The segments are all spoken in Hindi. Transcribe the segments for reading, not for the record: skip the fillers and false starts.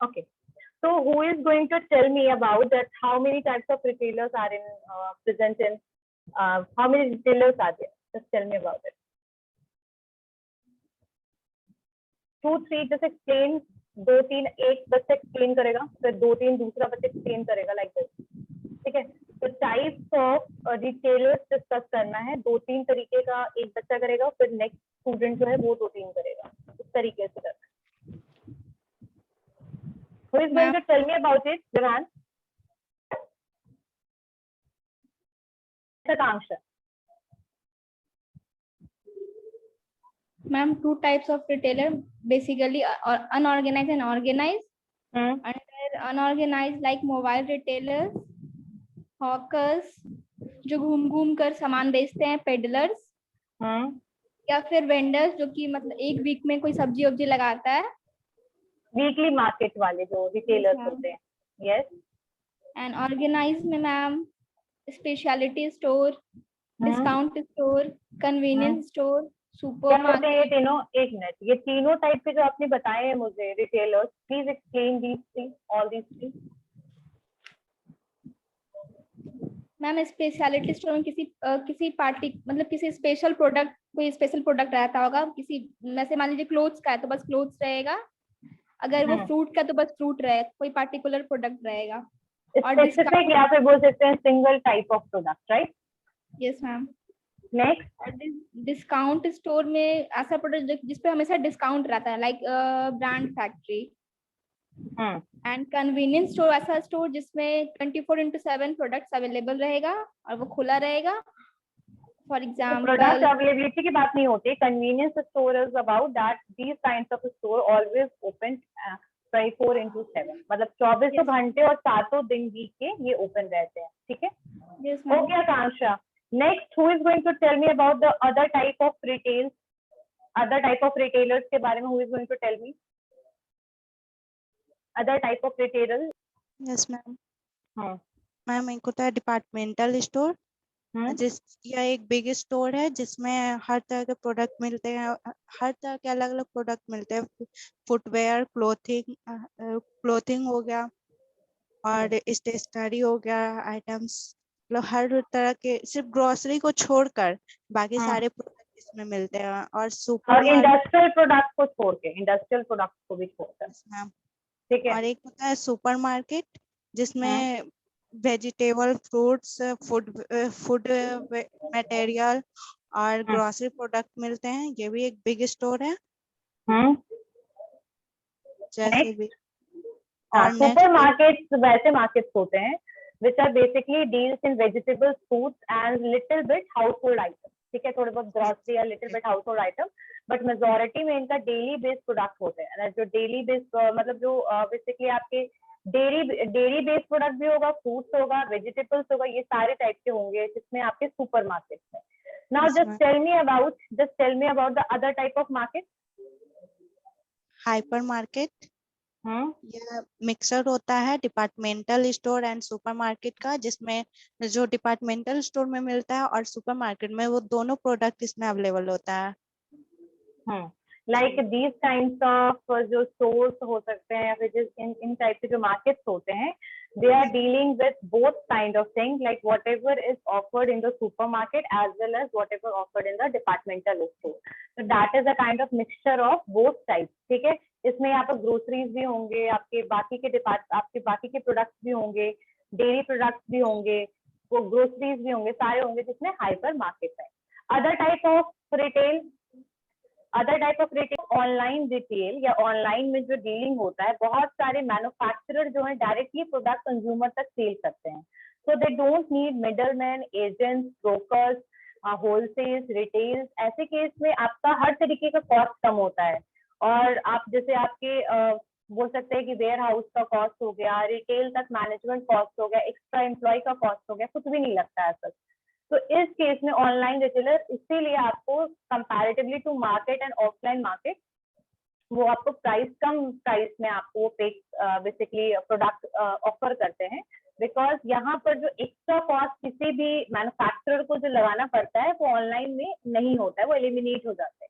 Okay. So who is going to tell me about that? How many types of retailers are in present in? How many retailers are there? Just tell me about it. 2, 3 just explain. 2, 3 एक बच्चा एक्सप्लेन करेगा, फिर 2, 3 दूसरा बच्चा एक्सप्लेन करेगा, लाइक दिस. ठीक है. तो टाइप्स ऑफ रिटेलर्स डिस्कस करना है. 2, 3 तरीके का एक बच्चा करेगा, फिर नेक्स्ट स्टूडेंट जो है वो 2, 3 करेगा. इस तरीके से करना है. Who is going to tell me about it, Vivan? Akanksha. Ma'am, 2 types of retailer, basically unorganized and organized. Under unorganized, like mobile retailers, hawkers, जो घूम कर सामान बेचते हैं, peddlers, या फिर vendors जो कि मतलब एक वीक में कोई सब्जी वब्जी लगाता है. वीकली मार्केट वाले जो रिटेलर्स होते हैं. यस. एंड ऑर्गेनाइज में ma'am speciality store, discount store, convenience store, supermarket. ये तीनों, एक मिनट, ये तीनों टाइप के जो आपने बताए हैं मुझे retailers, please explain these three, all these three. Ma'am speciality store में किसी पार्टी मतलब किसी स्पेशल प्रोडक्ट, कोई स्पेशल प्रोडक्ट रहता होगा. किसी जैसे मान लीजिए क्लोथ्स का है तो बस क्लोथ्स रहेगा. अगर वो फ्रूट का तो बस फ्रूट रहेगा, कोई पार्टिकुलर प्रोडक्ट रहेगा. और स्पेसिफिक या फिर बोल सकते हैं single type of product, right? Yes ma'am. Next, discount store में ऐसा प्रोडक्ट जिसपे हमेशा डिस्काउंट रहता है, like brand factory. And convenience store ऐसा स्टोर जिसमें 24/7 प्रोडक्ट्स अवेलेबल रहेगा और वो खुला रहेगा. फॉर एग्जाम्पल प्रोडक्ट अवेलेबिलिटी की बात नहीं होती. Convenience store is about that these kinds of store always open 24/7, मतलब 24 घंटे और 7 दिन वीक के ये ओपन रहते हैं. ठीक है. Okay Akanksha. Next, who is going to tell me about the other type of retail, other type of retailers के बारे में. Who is going to tell me other type of retailer? Yes ma'am. Ma'am एक होता है डिपार्टमेंटल स्टोर, जिस यह एक बिग स्टोर है जिसमें हर तरह के प्रोडक्ट मिलते हैं. हर तरह के अलग अलग प्रोडक्ट मिलते हैं. फुटवेयर, क्लोथिंग हो गया और स्टेशनरी हो गया आइटम्स. मतलब हर तरह के, सिर्फ ग्रोसरी को छोड़कर बाकी सारे प्रोडक्ट इसमें मिलते हैं. और सुपर इंडस्ट्रियल प्रोडक्ट को छोड़ के, इंडस्ट्रियल प्रोडक्ट को भी छोड़कर. मैम. ठीक है. और एक होता है सुपर मार्केट जिसमें वेजिटेबल, फ्रूट्स, फूड मटेरियल और ग्रोसरी प्रोडक्ट मिलते हैं. ये भी एक बिग स्टोर है. जैसे भी सुपर मार्केट्स वैसे मार्केट्स होते हैं which are basically deals in vegetables, fruits and little bit household items. ठीक है. थोड़े बहुत ग्रोसरी या little bit household item, but majority में इनका डेली बेस्ड प्रोडक्ट होते हैं. जो डेली बेस्ड मतलब जो बेसिकली आपके डेयरी बेस्ड प्रोडक्ट भी होगा, फ्रूट्स होगा, वेजिटेबल्स होगा, ये सारे टाइप के होंगे जिसमें आपके सुपर मार्केट है. Now just tell me about the other type of market. Hyper market यह मिक्सर होता है डिपार्टमेंटल स्टोर एंड सुपरमार्केट का, जिसमें जो डिपार्टमेंटल स्टोर में मिलता है और सुपरमार्केट में वो दोनों प्रोडक्ट इसमें अवेलेबल होता है. लाइक दीज काइंड्स ऑफ जो स्टोर्स हो सकते हैं या फिर इन टाइप के जो मार्केट्स होते हैं, they are dealing with both kind of things, like whatever is offered in the supermarket as well as whatever offered in the departmental store. So that is a kind of mixture of both types. ठीक है. इसमें यहाँ पर ग्रोसरीज भी होंगे, आपके बाकी के प्रोडक्ट्स भी होंगे, डेयरी प्रोडक्ट्स भी होंगे, वो ग्रोसरीज भी होंगे, सारे होंगे जिसमें हाइपर मार्केट है. Other type of retail, online retail या ऑनलाइन में जो डीलिंग होता है, बहुत सारे मैन्युफैक्चरर जो है डायरेक्टली प्रोडक्ट कंज्यूमर तक सेल करते हैं. So they don't need middleman, agents, brokers, wholesales, retails. ऐसे केस में आपका हर तरीके का कॉस्ट कम होता है. और आप जैसे आपके बोल सकते हैं कि वेयर हाउस का कॉस्ट हो गया, रिटेल तक मैनेजमेंट कॉस्ट हो गया, एक्स्ट्रा एम्प्लॉय का कॉस्ट हो गया, कुछ भी नहीं लगता है सर. तो इस केस में ऑनलाइन रिटेलर इसीलिए आपको comparatively to market and offline market, वो आपको कम प्राइस में आपको बेसिकली प्रोडक्ट ऑफर करते हैं. बिकॉज यहाँ पर जो एक्स्ट्रा कॉस्ट किसी भी मैन्युफैक्चरर को जो लगाना पड़ता है वो ऑनलाइन में नहीं होता है, वो एलिमिनेट हो जाता है.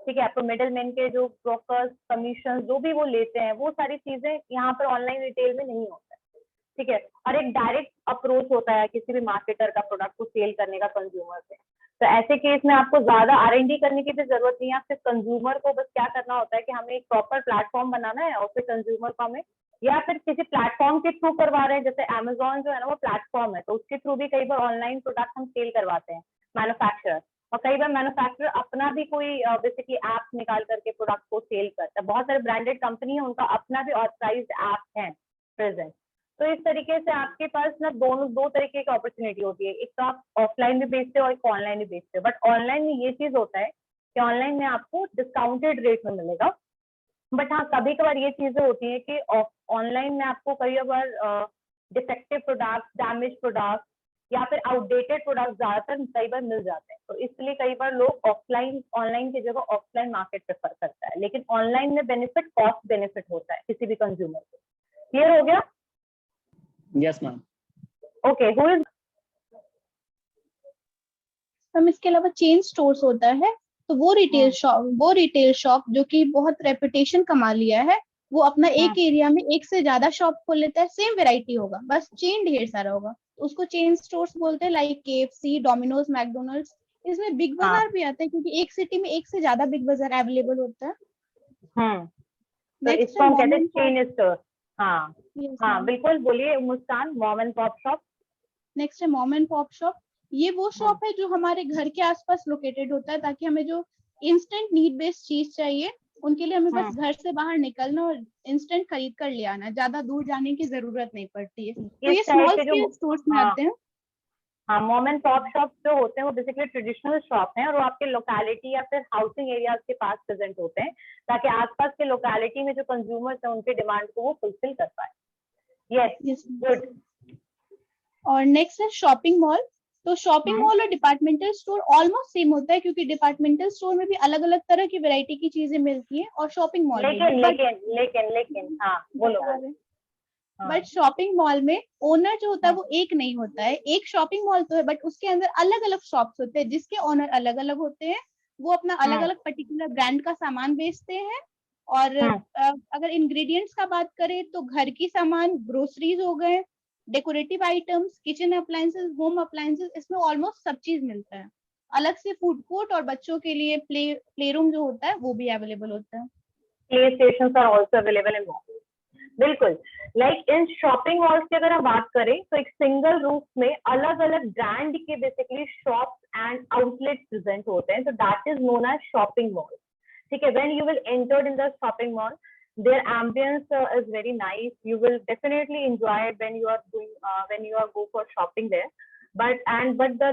ठीक है। आपको मिडल मैन के जो ब्रोकर्स कमीशन जो भी वो लेते हैं वो सारी चीजें यहाँ पर ऑनलाइन रिटेल में नहीं होता है, ठीक है। और एक डायरेक्ट अप्रोच होता है किसी भी मार्केटर का प्रोडक्ट को सेल करने का कंज्यूमर से। तो ऐसे केस में आपको ज्यादा R&D करने की भी जरूरत नहीं है। आपसे कंज्यूमर को बस क्या करना होता है कि हमें एक प्रॉपर प्लेटफॉर्म बनाना है और फिर कंज्यूमर को हमें या फिर किसी प्लेटफॉर्म के थ्रू करवा रहे हैं, जैसे Amazon जो है ना वो प्लेटफॉर्म है, तो उसके थ्रू भी कई बार ऑनलाइन प्रोडक्ट हम सेल करवाते हैं मैन्युफैक्चरर। और कई बार मैन्युफैक्चरर अपना भी कोई बेसिकली ऐप निकाल करके प्रोडक्ट को सेल करता है। बहुत सारे ब्रांडेड कंपनी है, उनका अपना भी ऑथराइज्ड ऐप है प्रेजेंट। तो इस तरीके से आपके पास ना दो तरीके की अपॉर्चुनिटी होती है, एक तो आप ऑफलाइन भी बेचते हो और एक ऑनलाइन भी बेचते हो। बट ऑनलाइन में ये चीज होता है कि ऑनलाइन में आपको डिस्काउंटेड रेट में मिलेगा। बट हाँ, कभी कभार ये चीजें होती है कि ऑनलाइन में आपको कई बार डिफेक्टिव प्रोडक्ट, डैमेज प्रोडक्ट या फिर आउटडेटेड प्रोडक्ट ज्यादातर कई बार मिल जाते हैं। तो इसलिए कई बार लोग ऑफलाइन ऑनलाइन की जगह ऑफलाइन मार्केट प्रेफर करता है। लेकिन ऑनलाइन में बेनिफिट कॉस्ट बेनिफिट होता है किसी भी कंज्यूमर को। क्लियर हो गया? Yes ma'am. Okay, who is हम इसके अलावा चेन स्टोर्स होता है, तो वो रिटेल शॉप जो कि बहुत रेपुटेशन कमा लिया है, वो अपना एक एरिया में एक से ज्यादा शॉप खोल लेता है। सेम वैरायटी होगा, बस चेन ढेर सारा होगा, उसको चेन स्टोर्स बोलते हैं। Like KFC, Domino's, McDonald's. इसमें बिग बाजार भी आता है क्योंकि एक सिटी में एक से ज्यादा बिग बाजार अवेलेबल होता है। तो इसको हम कहते हैं चेन स्टोर। हाँ हाँ बिल्कुल, बोलिए Muskan. Mom and pop shop. Next है मॉम एंड पॉप शॉप। ये वो शॉप है जो हमारे घर के आसपास लोकेटेड होता है, ताकि हमें जो इंस्टेंट नीड बेस्ड चीज चाहिए उनके लिए हमें बस घर से बाहर निकलना और इंस्टेंट खरीद कर ले आना, ज्यादा दूर जाने की जरूरत नहीं पड़ती है। तो ये स्मॉल स्केल स्टोर्स में आते हैं। हाँ, मॉम एंड पॉप शॉप जो होते हैं वो बेसिकली ट्रेडिशनल शॉप हैं और वो आपके लोकेलिटी या फिर हाउसिंग एरियाज के पास प्रेजेंट होते हैं, ताकि आसपास के लोकेलिटी में जो कंज्यूमर्स हैं उनके डिमांड को वो फुलफिल कर पाए। Yes, good. और नेक्स्ट है शॉपिंग मॉल। तो शॉपिंग मॉल और डिपार्टमेंटल स्टोर ऑलमोस्ट सेम होता है, क्योंकि डिपार्टमेंटल स्टोर में भी अलग अलग तरह की वैरायटी की चीजें मिलती हैं और शॉपिंग मॉल में लेकिन हाँ बोलो। बट शॉपिंग मॉल में ओनर जो होता है वो एक नहीं होता है। एक शॉपिंग मॉल तो है, बट उसके अंदर अलग अलग शॉप्स होते हैं जिसके ओनर अलग अलग होते हैं। वो अपना अलग अलग पर्टिकुलर ब्रांड का सामान बेचते हैं। और अगर इंग्रेडिएंट्स का बात करें तो घर की सामान, ग्रोसरीज हो गए, decorative items, kitchen appliances, home appliances, इसमें ऑलमोस्ट सब चीज मिलता है। अलग से फूड कोर्ट और बच्चों के लिए प्ले रूम जो होता है वो भी अवेलेबल होता है। Play stations are also available in mall. बिल्कुल, लाइक इन शॉपिंग मॉल्स की अगर हम बात करें तो एक सिंगल रूफ में अलग अलग ब्रांड के basically shops and outlets present होते हैं, तो that is known as shopping mall. ठीक है, when you will enter in the shopping mall, their ambience is very nice. You will definitely enjoy it when you are go for shopping there. But the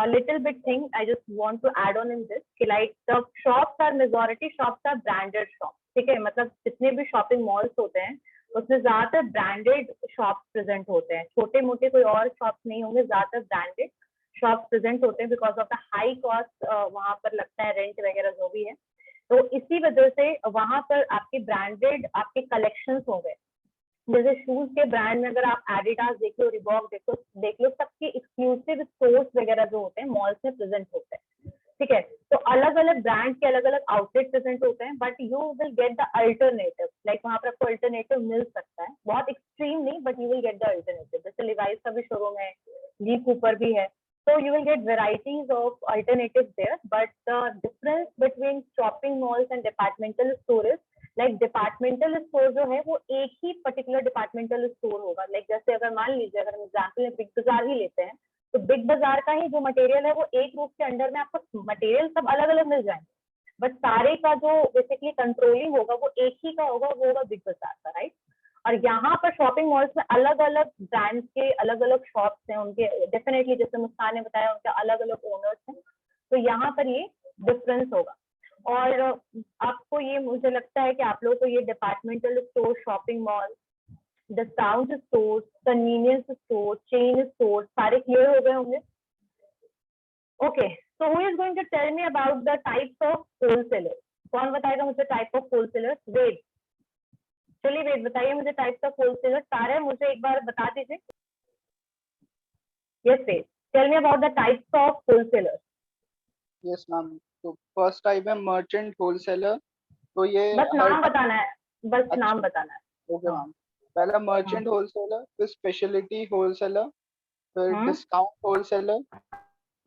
little bit thing I just want to add on in this, कि like the shops are majority shops are branded shops. ठीक है, मतलब जितने भी शॉपिंग मॉल्स होते हैं उसमें ज्यादातर ब्रांडेड शॉप्स प्रेजेंट होते हैं। छोटे मोटे कोई और शॉप्स नहीं होंगे, ज्यादातर ब्रांडेड शॉप्स प्रेजेंट होते हैं because of the high cost वहां पर लगता है, रेंट वगैरह जो भी है। तो इसी वजह से वहां पर आपके ब्रांडेड आपके कलेक्शंस होंगे। जैसे शूज के ब्रांड में अगर आप एडिडास देख लो, रिबॉक देख लो, सबके एक्सक्लूसिव स्टोर्स वगैरह जो होते हैं मॉल्स में प्रेजेंट होते हैं। ठीक है, तो अलग अलग ब्रांड के अलग अलग आउटलेट प्रेजेंट होते हैं, but you will get the alternative. Like वहां पर आपको अल्टरनेटिव मिल सकता है, बहुत एक्सट्रीम नहीं, but you will get the alternative. जैसे लिवाइस का भी शोरूम है, ली कूपर भी है, so you will get varieties of alternatives there. But the difference between shopping malls and departmental stores is like departmental store जो है वो एक ही particular departmental store होगा। like जैसे अगर मान लीजिए, अगर हम एग्जाम्पल में बिग बाजार ही लेते हैं, तो बिग बाजार का ही जो मटेरियल है वो एक रूप के अंडर में आपको मटेरियल सब अलग अलग मिल जाएंगे, बट सारे का जो बेसिकली कंट्रोलिंग होगा वो एक ही का होगा, वो होगा बिग बाजार का, राइट। और यहाँ पर शॉपिंग मॉल्स में अलग अलग ब्रांड्स के अलग अलग शॉप्स हैं, उनके डेफिनेटली जैसे मुस्कान ने बताया उनके अलग अलग ओनर्स हैं, तो यहाँ पर ये डिफरेंस होगा। और आपको ये, मुझे लगता है कि आप लोगों को ये departmental store, shopping mall, discount store, convenience store, chain store सारे क्लियर हो गए होंगे। Okay, so who is going to tell me about the types of wholesaler? कौन बताएगा मुझे टाइप ऑफ होलसेलर? वेद, चलिए वेद बताइए मुझे टाइप्स ऑफ होलसेलर। सारे मुझे एक बार बता दीजिए। Yes Ved, tell me about the types of wholesaler. Yes ma'am, तो फर्स्ट टाइप है मर्चेंट होलसेलर। तो ये बस नाम बताना है, बस नाम बताना है। Okay ma'am. पहला मर्चेंट होलसेलर, फिर स्पेशलिटी होलसेलर, फिर discount wholesaler,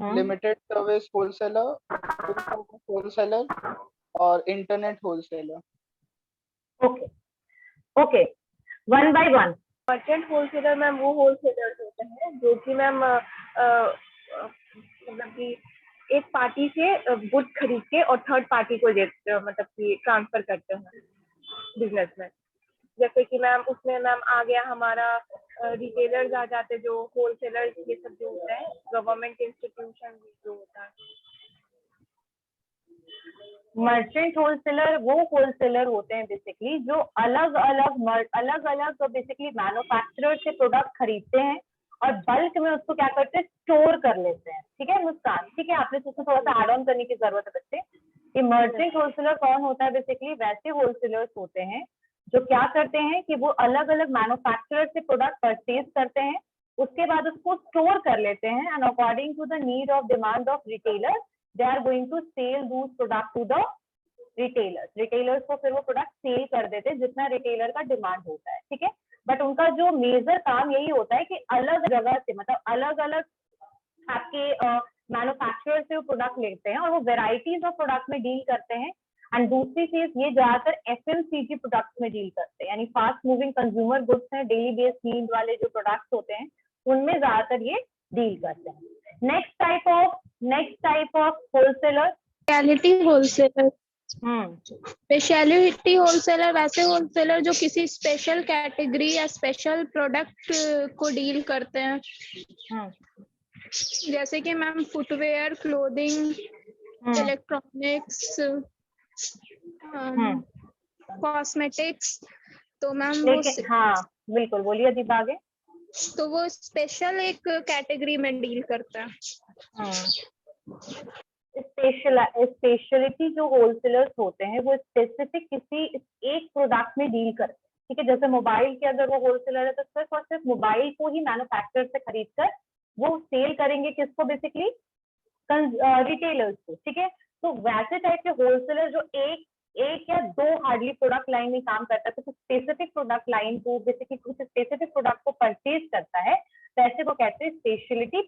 limited service wholesaler, full service wholesaler और internet wholesaler. Okay okay, one by one. Merchant wholesaler ma'am वो होलसेलर्स होते हैं जो कि मैम मतलब कि एक पार्टी से गुड खरीद के और थर्ड पार्टी को देते, मतलब कि ट्रांसफर करते हैं बिजनेस में। जैसे कि मैम उसमें मैम आ गया हमारा रिटेलर्स आ जाते, जो होलसेलर्स ये सब जो होता है, गवर्नमेंट इंस्टीट्यूशन जो होता है। मर्चेंट होलसेलर वो होलसेलर होते हैं बेसिकली जो अलग अलग बेसिकली मैन्युफैक्चरर से प्रोडक्ट खरीदते हैं और बल्क में उसको क्या करते हैं, स्टोर कर लेते हैं। ठीक है मुस्कान, ठीक है, आपने उसको थोड़ा सा एड ऑन करने की जरूरत है बच्चे। कि मर्चेंट होलसेलर कौन होता है, बेसिकली वैसे होलसेलर्स होते हैं जो क्या करते हैं कि वो अलग अलग मैन्युफैक्चरर से प्रोडक्ट परचेज करते हैं, उसके बाद उसको स्टोर कर लेते हैं and according to the need of demand of retailer they are going to sell those product to the retailers को फिर वो प्रोडक्ट सेल कर देते हैं जितना रिटेलर का डिमांड होता है। ठीक है, बट उनका जो मेजर काम यही होता है कि अलग जगह से, मतलब अलग अलग आपके मैन्युफैक्चरर से वो प्रोडक्ट लेते हैं और वो वेराइटीज ऑफ प्रोडक्ट में डील करते हैं। एंड दूसरी चीज, ये ज्यादातर FMCG प्रोडक्ट्स में डील करते हैं, यानी फास्ट मूविंग कंज्यूमर गुड्स हैं, डेली बेस नीड वाले जो प्रोडक्ट्स होते हैं उनमें ज्यादातर ये डील करते हैं। Next type of wholesaler, speciality wholesaler. Speciality wholesaler वैसे होलसेलर जो किसी स्पेशल कैटेगरी या स्पेशल प्रोडक्ट को डील करते हैं। जैसे कि ma'am footwear, clothing, electronics, cosmetics. तो मैम वो हाँ बिल्कुल, बोलिए दीप आगे। तो वो स्पेशल एक कैटेगरी में डील करता है। स्पेशलिटी जो होलसेलर्स होते हैं वो स्पेसिफिक किसी एक प्रोडक्ट में डील करते हैं। ठीक है, जैसे मोबाइल के अगर वो होलसेलर है तो सिर्फ और सिर्फ मोबाइल को ही मैन्युफैक्चरर से खरीद कर वो सेल करेंगे, किसको, बेसिकली रिटेलर्स को। ठीक है, तो वैसे टाइप के होलसेलर जो एक या दो हार्डली प्रोडक्ट लाइन में काम करता है, तो कुछ स्पेसिफिक प्रोडक्ट लाइन को, बेसिकली कुछ स्पेसिफिक प्रोडक्ट को परचेज करता है, वैसे को कहते हैं speciality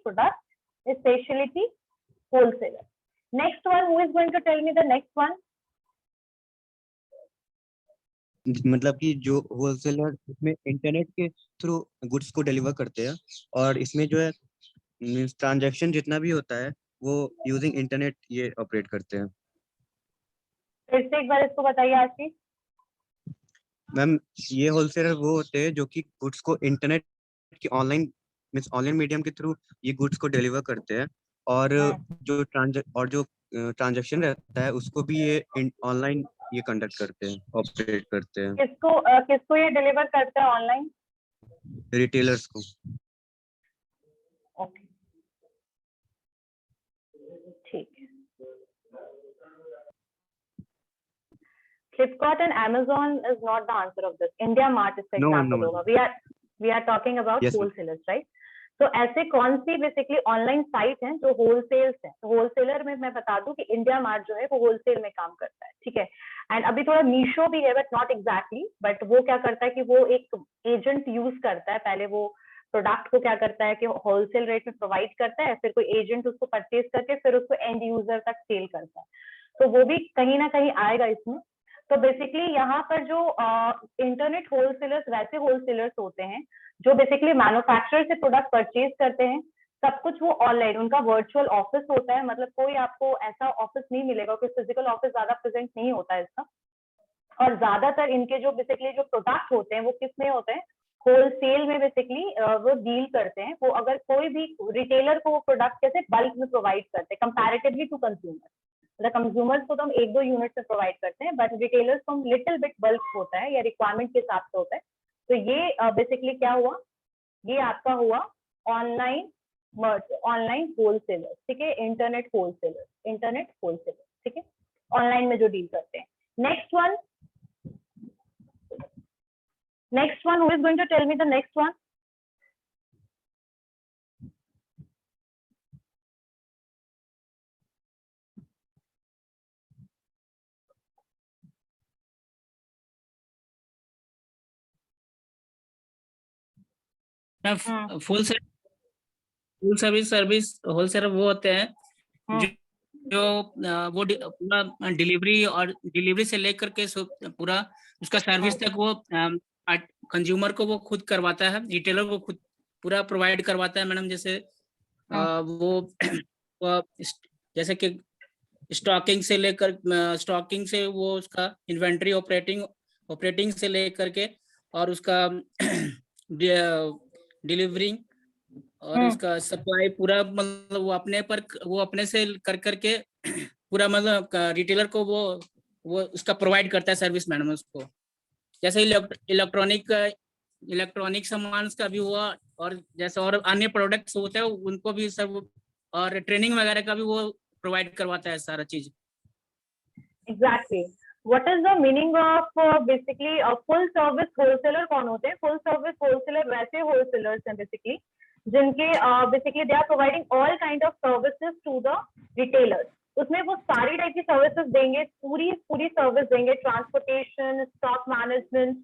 wholesaler. Next one, who is going to tell me the next one? मतलब कि जो होलसेलर इसमें इंटरनेट के थ्रू गुड्स को डिलीवर करते हैं और इसमें जो है मींस ट्रांजैक्शन जितना भी होता है वो यूजिंग इंटरनेट ये ऑपरेट करते हैं। फिर से एक बार इसको बताइए आशीष। मैम ये होलसेलर वो होते हैं जो कि गुड्स को इंटरनेट की ऑनलाइन मीडियम के थ्रू ये गुड्स को डिलीवर करते हैं और जो ट्रांजैक्शन रहता है उसको भी ये ऑनलाइन ये कंडक्ट करते हैं, ऑपरेट करते हैं। किसको ये डिलीवर करते हैं ऑनलाइन? रिटेलर्स को। ओके ठीक है। Flipkart and Amazon is not the answer of this. IndiaMart इसका एग्जांपल होगा। We are talking about wholesalers, right? तो ऐसे कौन सी बेसिकली ऑनलाइन साइट हैं जो होलसेल्स हैं? तो होलसेलर में मैं बता दूं कि IndiaMart जो है वो होलसेल में काम करता है। ठीक है, एंड अभी थोड़ा नीशो भी है बट नॉट एग्जैक्टली, बट वो क्या करता है कि वो एक एजेंट यूज करता है। पहले वो प्रोडक्ट को क्या करता है कि होलसेल रेट में प्रोवाइड करता है, फिर कोई एजेंट उसको परचेज करके फिर उसको एंड यूजर तक सेल करता है। तो वो भी कहीं ना कहीं आएगा इसमें। तो बेसिकली यहाँ पर जो इंटरनेट होलसेलर्स वैसे होलसेलर्स होते हैं जो बेसिकली मैन्युफैक्चरर से प्रोडक्ट परचेज करते हैं, सब कुछ वो ऑनलाइन, उनका वर्चुअल ऑफिस होता है, मतलब कोई आपको ऐसा ऑफिस नहीं मिलेगा कि फिजिकल ऑफिस ज्यादा प्रेजेंट नहीं होता है इसका। और ज्यादातर इनके जो बेसिकली जो प्रोडक्ट होते हैं वो किस में होते हैं, होलसेल में बेसिकली वो डील करते हैं। वो अगर कोई भी रिटेलर को वो प्रोडक्ट कैसे बल्क में प्रोवाइड करते हैं कंपैरेटिवली टू कंज्यूमर। मतलब कंज्यूमर्स को तो हम एक दो यूनिट में प्रोवाइड करते हैं, बट रिटेलर्स को हम लिटिल बिट बल्क होता है या रिक्वायरमेंट के हिसाब से होता है। तो ये बेसिकली क्या हुआ, ये आपका हुआ ऑनलाइन होलसेलर। ठीक है, इंटरनेट होलसेलर। ठीक है, ऑनलाइन में जो डील करते हैं। Next one, who is going to tell me the next one? Full service wholesaler वो होते हैं जो वो पूरा डिलीवरी और डिलीवरी से लेकर के पूरा उसका सर्विस तक वो कंज्यूमर को वो खुद करवाता है, रिटेलर को खुद पूरा प्रोवाइड करवाता है मैडम। जैसे वो जैसे कि स्टॉकिंग से वो उसका इन्वेंट्री ऑपरेटिंग से लेकर के और उसका डिलीवरी और इसका सप्लाई पूरा, मतलब वो अपने से कर करके पूरा, मतलब रिटेलर को वो उसका प्रोवाइड करता है सर्विस मैडम उसको। जैसे इलेक्ट्रॉनिक सामान का भी हुआ, और जैसे और अन्य प्रोडक्ट्स होते हैं उनको भी सब, और ट्रेनिंग वगैरह का भी वो प्रोवाइड करवाता है सारा चीज। Exactly. What is the meaning of basically full service wholesaler? कौन होते हैं फुल सर्विस होलसेलर? वैसे होलसेलर्स हैं बेसिकली जिनके basically they are providing all kind of services to the retailers. उसमें वो सारी टाइप की सर्विसेज देंगे, पूरी सर्विस देंगे, ट्रांसपोर्टेशन, स्टॉक मैनेजमेंट,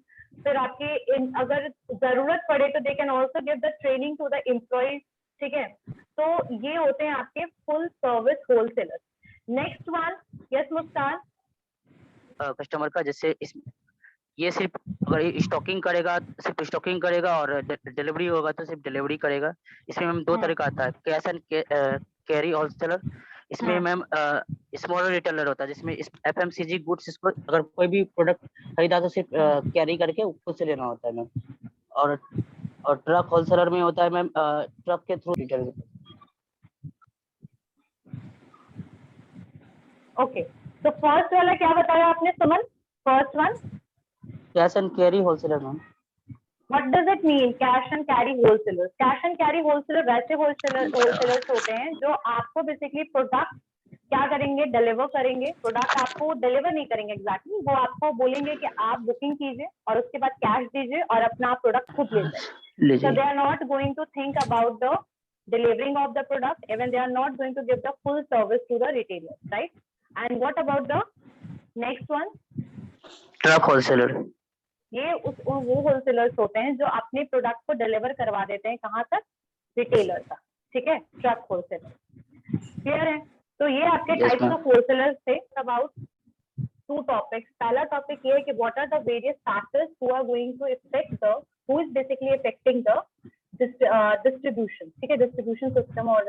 फिर आपके अगर जरूरत पड़े तो they can also give the training to the employees. ठीक है, तो ये होते हैं आपके full service wholesaler. Next one, yes Muskan. Customer का जैसे ये सिर्फ अगर स्टॉकिंग करेगा सिर्फ स्टॉकिंग करेगा और डिलीवरी होगा तो सिर्फ डिलीवरी करेगा। इसमें मैम दो तरीका आता है, कैश एंड कैरी होलसेलर। इसमें मैम स्मॉल रिटेलर होता है जिसमें एफएमसीजी गुड्स, इसको अगर कोई भी प्रोडक्ट खरीदा तो सिर्फ कैरी करके खुद से लेना होता है मैम। और ट्रक होलसेलर में होता है मैम ट्रक के थ्रू रिटेल। ओके, तो फर्स्ट वाला क्या बताया आपने Suman? First one cash and carry wholesaler ma'am. What does it mean? Cash and carry wholesaler? Cash and carry wholesaler वैसे होलसेलर्स होते हैं जो आपको बेसिकली प्रोडक्ट क्या करेंगे, डिलीवर करेंगे। प्रोडक्ट आपको डिलीवर नहीं करेंगे एग्जैक्टली, वो आपको बोलेंगे कि आप बुकिंग कीजिए और उसके बाद कैश दीजिए और अपना प्रोडक्ट खुद ले जाइए। So they are not going to think about the delivering of the product, even they are not going to give the full service to the retailer, right? And what about the next one? Truck wholesaler. ये वो होलसेलर्स होते हैं जो अपने प्रोडक्ट को डिलीवर करवा देते हैं कहाँ तक? रिटेलर तक। ठीक है, ट्रक होलसेलर। क्लियर है? तो ये आपके टाइप्स ऑफ होलसेलर्स थे। About two topics. पहला टॉपिक ये है कि what are the various factors who are going to effect the, who is basically effecting the distribution. ठीक है, डिस्ट्रीब्यूशन सिस्टम, और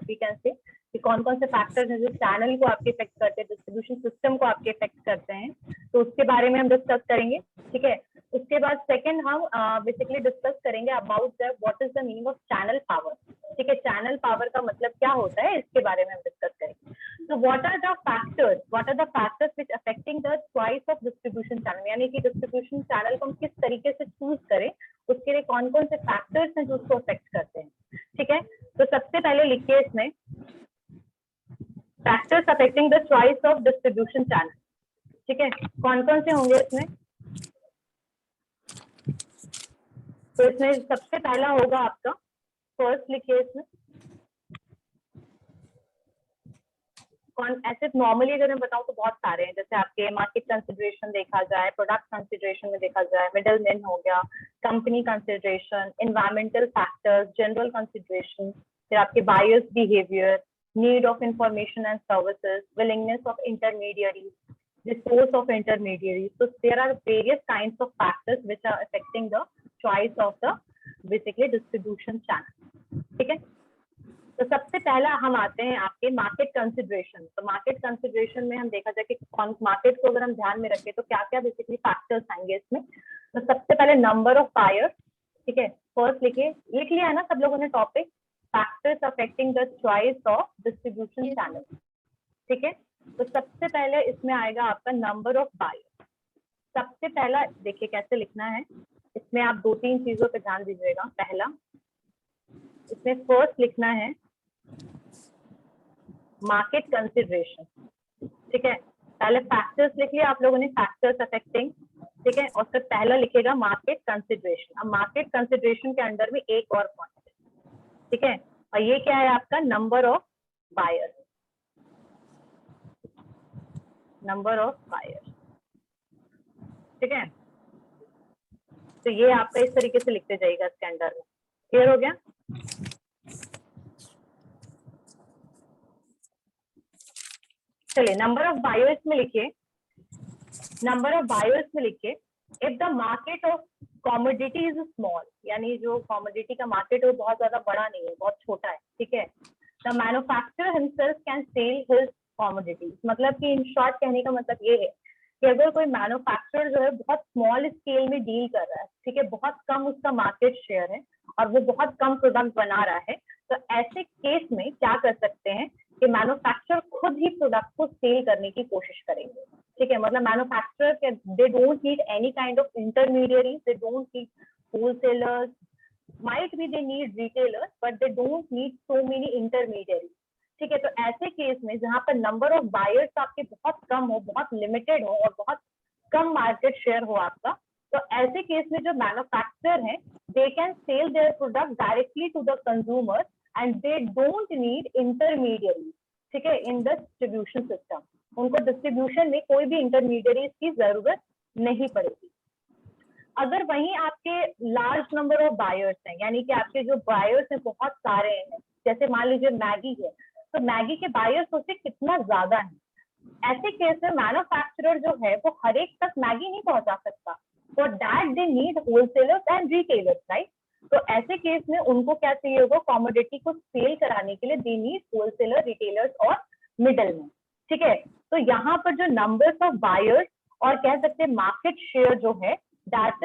वी कैन से कि कौन कौन से फैक्टर्स हैं जो चैनल को आपके इफेक्ट करते हैं, डिस्ट्रीब्यूशन सिस्टम को आपके इफेक्ट करते हैं, तो उसके बारे में हम डिस्कस करेंगे। ठीक है, उसके बाद सेकंड हम बेसिकली डिस्कस करेंगे about the what is the meaning of channel power. ठीक है, चैनल पावर का मतलब क्या होता है, इसके बारे में हम डिस्कस करेंगे। तो what are the factors which affecting the choice of distribution channel, यानी कि डिस्ट्रीब्यूशन चैनल को हम किस तरीके से चूज करें, उसके लिए कौन कौन से फैक्टर्स हैं जो उसको अफेक्ट करते हैं। ठीक है, तो सबसे पहले लिखिए इसमें factors affecting the choice of distribution channel. ठीक है, कौन कौन से होंगे इसमें? तो इसमें सबसे पहला होगा आपका, फर्स्ट लिखिए इसमें, कौन ऐसे नॉर्मली अगर मैं बताऊं तो बहुत सारे हैं, जैसे आपके मार्केट कंसिडरेशन देखा जाए, प्रोडक्ट कंसिडरेशन में देखा जाए, मिडल मैन हो गया, company consideration, environmental factors, general consideration, फिर आपके buyers behaviour, need of information and services, willingness of intermediaries, the source of intermediaries. So there are various kinds of factors which are affecting the choice of the basically distribution channel. ठीक है, तो सबसे पहला हम आते हैं आपके मार्केट कंसिडरेशन। तो मार्केट कंसिडरेशन में हम देखा जाए कि मार्केट को अगर हम ध्यान में रखें तो क्या क्या बेसिकली फैक्टर्स आएंगे इसमें। तो सबसे पहले नंबर ऑफ बायर्स। ठीक है, फर्स्ट लिखिए, लिख लिया है ना सब लोगों ने topic, factors affecting the choice of distribution channel. ठीक है, तो सबसे पहले इसमें आएगा आपका नंबर ऑफ बायर्स। सबसे पहला देखिए कैसे लिखना है, इसमें आप दो तीन चीजों पे ध्यान दीजिएगा। पहला, इसमें फर्स्ट लिखना है मार्केट कंसिडरेशन। ठीक है, पहले फैक्टर्स लिख लिया आप लोगों ने, फैक्टर्स अफेक्टिंग। ठीक है, और फिर पहला लिखेगा मार्केट कंसिडरेशन। अब मार्केट कंसिडरेशन के अंडर में एक और पॉइंट, ठीक है, और ये क्या है आपका number of buyers. Number of buyers, ठीक है, तो ये आपका इस तरीके से लिखते जाइएगा इसके अंडर में। क्लियर हो गया? चलिए नंबर ऑफ बायर्स में लिखिए, नंबर ऑफ बायर्स में लिखिए, if the market of commodity is small, यानी जो कॉमोडिटी का मार्केट है वो बहुत ज्यादा बड़ा नहीं है, बहुत छोटा है, ठीक है, the manufacturer himself can sell his commodity, मतलब कि इन शॉर्ट कहने का मतलब ये है कि अगर कोई मैन्युफैक्चरर जो है बहुत स्मॉल स्केल में डील कर रहा है, ठीक है, बहुत कम उसका मार्केट शेयर है और वो बहुत कम प्रोडक्ट बना रहा है, तो ऐसे केस में क्या कर सकते हैं कि मैन्युफैक्चरर खुद ही प्रोडक्ट को सेल करने की कोशिश करेंगे, ठीक है, मतलब manufacturer they don't need any kind of intermediary, they don't need wholesalers, might be they need retailers but they don't need so many intermediaries, ठीक है, तो ऐसे केस में जहां पर नंबर ऑफ बायर्स आपके बहुत कम हो, बहुत लिमिटेड हो और बहुत कम मार्केट शेयर हो आपका, तो ऐसे केस में जो मैन्युफैक्चरर है they can sell their product directly to the consumer and they don't need intermediary, ठीक है, इन द डिस्ट्रीब्यूशन सिस्टम, उनको डिस्ट्रीब्यूशन में कोई भी इंटरमीडियरीज की जरूरत नहीं पड़ेगी। अगर वहीं आपके लार्ज नंबर ऑफ बायर्स हैं, यानी कि आपके जो बायर्स हैं बहुत सारे हैं, जैसे मान लीजिए मैगी है, तो मैगी के बायर्स उससे कितना ज्यादा है, ऐसे केस में मैन्युफैक्चरर जो है वो हर एक तक मैगी नहीं पहुंचा सकता, for that they need wholesalers and retailers, right, तो ऐसे केस में उनको क्या चाहिए होगा, कॉमोडिटी को सेल कराने के लिए दे नीड होलसेलर, रिटेलर्स और मिडलमैन, ठीक है, तो यहाँ पर जो नंबर्स ऑफ बायर्स और कह सकते हैं मार्केट शेयर जो है that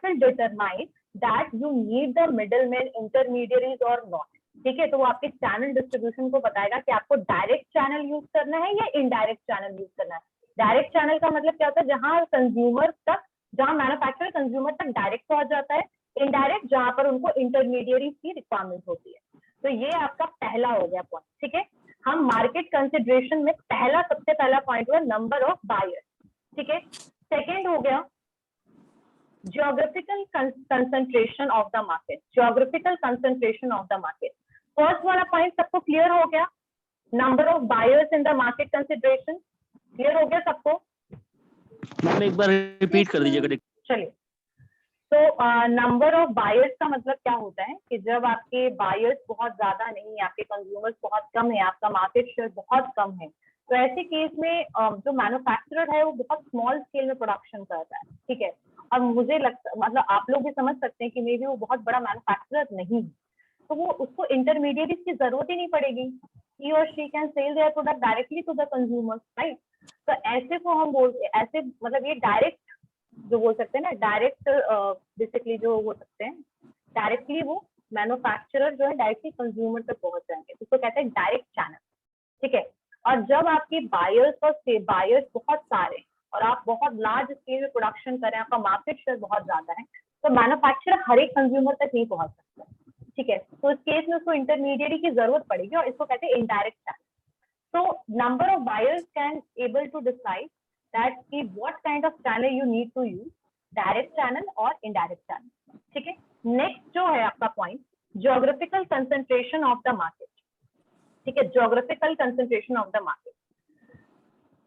will determine that you need the middleman, intermediaries or not, ठीक है, तो वो आपके चैनल डिस्ट्रीब्यूशन को बताएगा कि आपको डायरेक्ट चैनल यूज करना है या इनडायरेक्ट चैनल यूज करना है। डायरेक्ट चैनल का मतलब क्या होता है, जहां कंज्यूमर तक, जहां मैन्युफैक्चरर कंज्यूमर तक डायरेक्ट पहुंच जाता है, इनडायरेक्ट जहां पर उनको इंटरमीडियरी की रिक्वायरमेंट होती है। तो ये आपका पहला हो गया पॉइंट, ठीक है, हम मार्केट कंसिडरेशन में सबसे पहला पॉइंट हुआ नंबर ऑफ बायर्स, ठीक है, सेकेंड हो गया geographical concentration of the market, geographical concentration of the market, first वाला पॉइंट सबको क्लियर हो गया, number of buyers in the market consideration clear हो गया सबको? मैम एक बार रिपीट कर दीजिएगा। चलिए, तो नंबर ऑफ बायर्स का मतलब क्या होता है कि जब आपके बायर्स बहुत ज्यादा नहीं है, आपके कंज्यूमर्स बहुत कम है, आपका मार्केट शेयर बहुत कम है, तो ऐसे केस में जो मैन्युफैक्चरर है वो बहुत स्मॉल स्केल में प्रोडक्शन कर रहा है, ठीक है, और मुझे लगता, मतलब आप लोग भी समझ सकते हैं कि मे बी वो बहुत बड़ा मैन्युफैक्चरर नहीं है, तो वो उसको इंटरमीडिएट की जरूरत ही नहीं पड़ेगी, he or she can sell their product directly to the consumers, right? तो ऐसे को हम बोलते, ऐसे मतलब ये डायरेक्ट जो बोल सकते हैं ना, डायरेक्ट बेसिकली जो बोल सकते हैं, डायरेक्टली वो मैन्युफैक्चरर जो है डायरेक्टली कंज्यूमर तक पहुंच जाएंगे, उसको कहते हैं डायरेक्ट चैनल, ठीक है, और जब आपके बायर्स बहुत सारे और आप बहुत लार्ज स्केल में प्रोडक्शन कर रहे हैं, आपका मार्केट शेयर बहुत ज्यादा है, तो मैन्युफैक्चरर हर एक कंज्यूमर तक नहीं पहुंच सकता, ठीक है, तो इस केस में उसको इंटरमीडिएट की जरूरत पड़ेगी और इसको कहते हैं इनडायरेक्ट चैनल। तो number of buyers can able to decide that कि what kind of channel you need to use, direct channel और इनडायरेक्ट चैनल, ठीक है। नेक्स्ट जो है आपका point, geographical concentration of the market, ठीक है, geographical concentration of the market,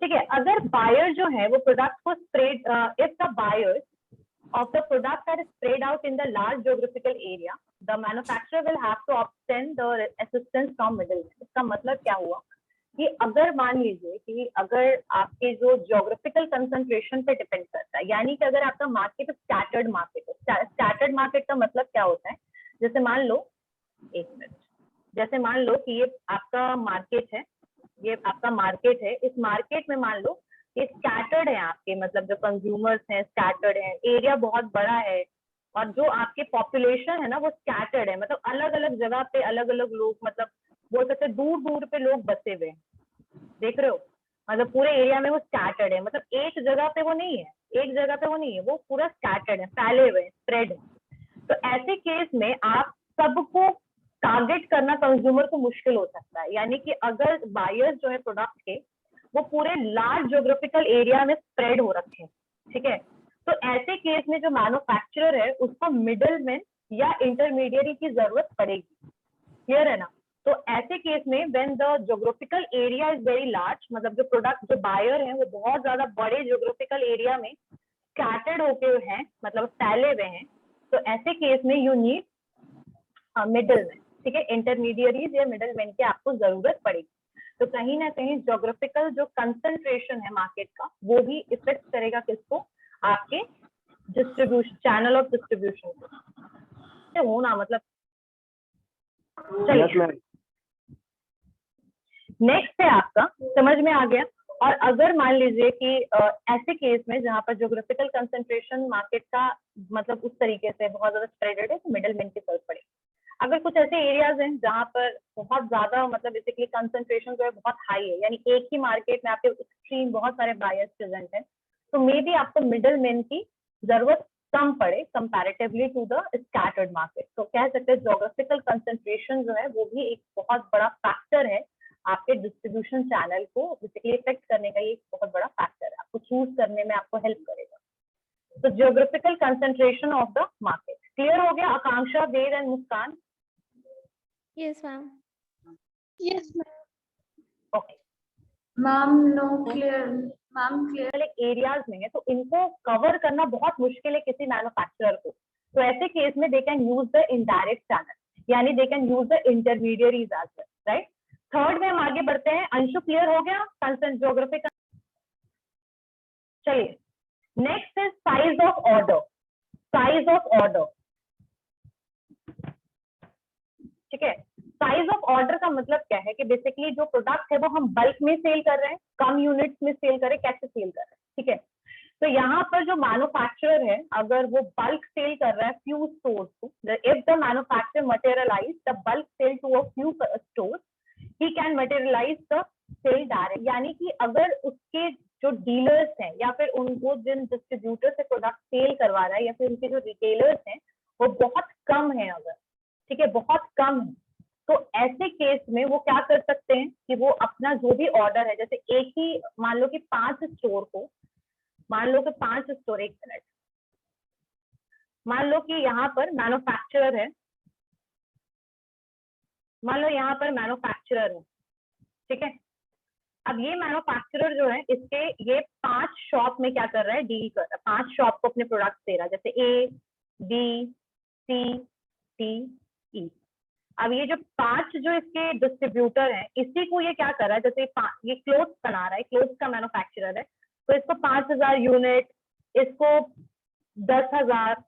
ठीक है, अगर बायर जो है वो प्रोडक्ट को spread, if the buyers of the products are spread out in the large geographical area, the manufacturer will have to obtain the assistance from middlemen। इसका मतलब क्या हुआ कि अगर मान लीजिए कि अगर आपके जो ज्योग्राफिकल कंसंट्रेशन पे डिपेंड करता है, यानी कि अगर आपका मार्केट स्कैटर्ड मार्केट है, स्कैटर्ड मार्केट का मतलब क्या होता है, जैसे मान लो, एक मिनट, जैसे मान लो कि ये आपका मार्केट है, ये आपका मार्केट है, इस मार्केट में मान लो ये स्कैटर्ड है आपके, मतलब जो कंज्यूमर्स हैं स्कैटर्ड है, एरिया बहुत बड़ा है और जो आपके पॉपुलेशन है ना वो स्कैटर्ड है, मतलब अलग अलग जगह पे अलग अलग लोग, मतलब बोल सकते हैं दूर दूर पे लोग बसे हुए हैं, देख रहे हो, मतलब पूरे एरिया में वो स्कैटर्ड है, मतलब एक जगह पे वो नहीं है, एक जगह पे वो नहीं है, वो पूरा स्कैटर्ड है, फैले हुए, स्प्रेड है। तो ऐसे केस में आप सबको टारगेट करना कंज्यूमर को मुश्किल हो सकता है, यानी कि अगर बायर्स जो है प्रोडक्ट के वो पूरे लार्ज ज्योग्राफिकल एरिया में स्प्रेड हो रखे हैं, ठीक है, तो ऐसे केस में जो मैन्युफैक्चरर है उसको मिडलमैन या इंटरमीडिएरी की जरूरत पड़ेगी, क्लियर है ना। तो ऐसे केस में when the geographical area is very large, मतलब जो प्रोडक्ट जो बायर है वो बहुत ज्यादा बड़े ज्योग्राफिकल एरिया में स्कैटर्ड होके हैं, मतलब फैले हुए हैं, तो ऐसे केस में यू नीड मिडलमैन, ठीक है, इंटरमीडियरीज या मिडलमैन की आपको जरूरत पड़ेगी। तो कहीं ना कहीं ज्योग्राफिकल जो कंसंट्रेशन है मार्केट का वो भी इफेक्ट करेगा किसको, आपके डिस्ट्रीब्यूशन, चैनल ऑफ डिस्ट्रीब्यूशन को होना, मतलब चलिए नेक्स्ट है आपका, समझ में आ गया। और अगर मान लीजिए कि ऐसे केस में जहां पर ज्योग्राफिकल कंसंट्रेशन मार्केट का मतलब उस तरीके से बहुत ज्यादा स्प्रेडेड है तो मिडलमैन की जरूरत पड़ेगी। अगर कुछ ऐसे एरियाज हैं जहां पर बहुत ज्यादा मतलब बेसिकली कंसंट्रेशन जो है बहुत हाई है, यानी एक ही मार्केट में आपके एक्सट्रीम बहुत सारे बायर्स प्रेजेंट हैं, तो मे बी आपको मिडलमैन की जरूरत कम पड़े comparatively to the scattered market. तो कह सकते हैं ज्योग्राफिकल कंसंट्रेशन जो है वो भी एक बहुत बड़ा फैक्टर है आपके डिस्ट्रीब्यूशन चैनल को बेसिकली इफेक्ट करने का, ये एक बहुत बड़ा फैक्टर है, आपको चूज करने में आपको हेल्प करेगा। तो geographical concentration of the market clear हो गया। Akanksha, Ved and Muskan? Yes ma'am. Yes ma'am. Okay ma'am no clear, ma'am clear. Areas में है तो इनको कवर करना बहुत मुश्किल है किसी मैन्युफैक्चरर को। तो ऐसे केस में they can use the indirect channel, यानी they can use the intermediaries as well, right. Third में हम आगे बढ़ते हैं। अंशु क्लियर हो गया कंसर्न ज्योग्राफी का? चलिए next is size of order. Size of order, ठीक है। साइज ऑफ ऑर्डर का मतलब क्या है कि बेसिकली जो प्रोडक्ट है वो हम बल्क में सेल कर रहे हैं, कम यूनिट्स में सेल कर रहे हैं, कैसे सेल कर रहे हैं, ठीक है। तो यहाँ पर जो मैन्युफैक्चरर है अगर वो बल्क सेल कर रहा है फ्यू स्टोर्स को, if the manufacturer materialize the bulk sale to a few stores, he can materialize the sale direct, यानी कि अगर उसके जो डीलर्स हैं या फिर उनको जिन डिस्ट्रीब्यूटर से प्रोडक्ट सेल करवा रहा है या फिर उनके जो रिटेलर्स हैं वो बहुत कम है, अगर ठीक है बहुत कम है, तो ऐसे केस में वो क्या कर सकते हैं कि वो अपना जो भी ऑर्डर है, जैसे एक ही मान लो कि 5 स्टोर को, मान लो कि 5 स्टोर, एक मिनट, मान लो कि यहाँ पर मैन्युफैक्चरर है, मान लो यहाँ पर मैन्युफैक्चरर है, ठीक है। अब ये मैन्युफैक्चरर जो है इसके ये 5 शॉप में क्या कर रहा है, डील कर रहा है, 5 शॉप को अपने प्रोडक्ट दे रहा है, जैसे A B C T E. अब ये जो 5 जो इसके डिस्ट्रीब्यूटर हैं इसी को ये क्या कर रहा है, जैसे ये क्लोथ्स बना रहा है, क्लोथ्स का मैन्युफैक्चरर है, तो इसको 5000 यूनिट, इसको 10,000,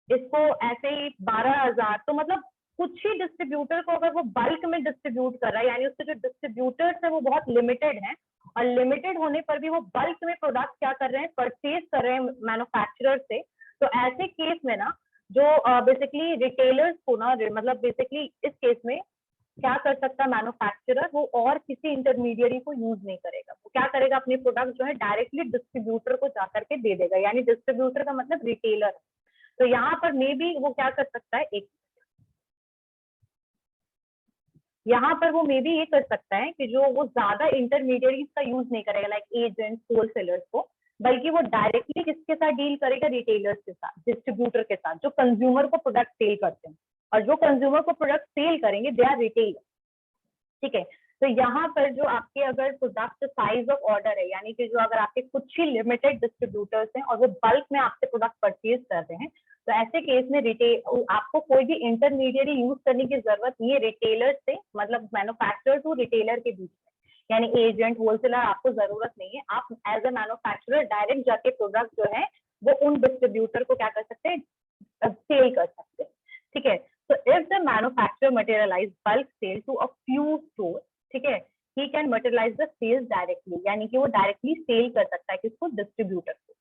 इसको ऐसे ही 12,000, तो मतलब कुछ ही डिस्ट्रीब्यूटर को अगर वो बल्क में डिस्ट्रीब्यूट कर रहा है, यानी उसके जो डिस्ट्रीब्यूटर्स है वो बहुत लिमिटेड हैं, और लिमिटेड होने पर भी वो बल्क में प्रोडक्ट क्या कर रहे हैं, परचेज कर रहे हैं मैन्युफैक्चरर से। तो ऐसे केस में ना जो बेसिकली रिटेलर्स को ना, मतलब बेसिकली इस केस में क्या कर सकता है मैन्युफैक्चरर, वो और किसी इंटरमीडियरी को यूज नहीं करेगा, वो क्या करेगा, अपने प्रोडक्ट जो है डायरेक्टली डिस्ट्रीब्यूटर को जाकर के दे देगा, यानी डिस्ट्रीब्यूटर का मतलब रिटेलर। तो यहाँ पर मे बी वो क्या कर सकता है, एक यहाँ पर वो मे बी ये कर सकता है कि जो वो ज्यादा इंटरमीडियरीज का यूज नहीं करेगा, लाइक एजेंट्स, होलसेलर्स को, बल्कि वो डायरेक्टली किसके साथ डील करेगा, रिटेलर्स के साथ, डिस्ट्रीब्यूटर के साथ, जो कंज्यूमर को प्रोडक्ट सेल करते हैं, और जो कंज्यूमर को प्रोडक्ट सेल करेंगे दे आर रिटेलर, ठीक है। तो यहाँ पर जो आपके अगर प्रोडक्ट साइज ऑफ ऑर्डर है, यानी कि जो अगर आपके कुछ ही लिमिटेड डिस्ट्रीब्यूटर्स हैं और वो बल्क में आपसे प्रोडक्ट परचेज कर रहे हैं, तो ऐसे केस में रिटेल आपको कोई भी इंटरमीडियरी यूज करने की जरूरत नहीं है रिटेलर से, मतलब मैन्युफैक्चरर टू रिटेलर के बीच में, यानी एजेंट, होलसेलर आपको जरूरत नहीं है। आप एज ए मैन्युफैक्चरर डायरेक्ट जाके प्रोडक्ट जो है वो उन डिस्ट्रीब्यूटर को क्या कर सकते हैं, सेल कर सकते हैं, ठीक है। So if the manufacturer materialize bulk sale to a few stores, ठीक है, he can materialize the sales directly, यानी कि वो डायरेक्टली सेल कर सकता है किसको, डिस्ट्रीब्यूटर को,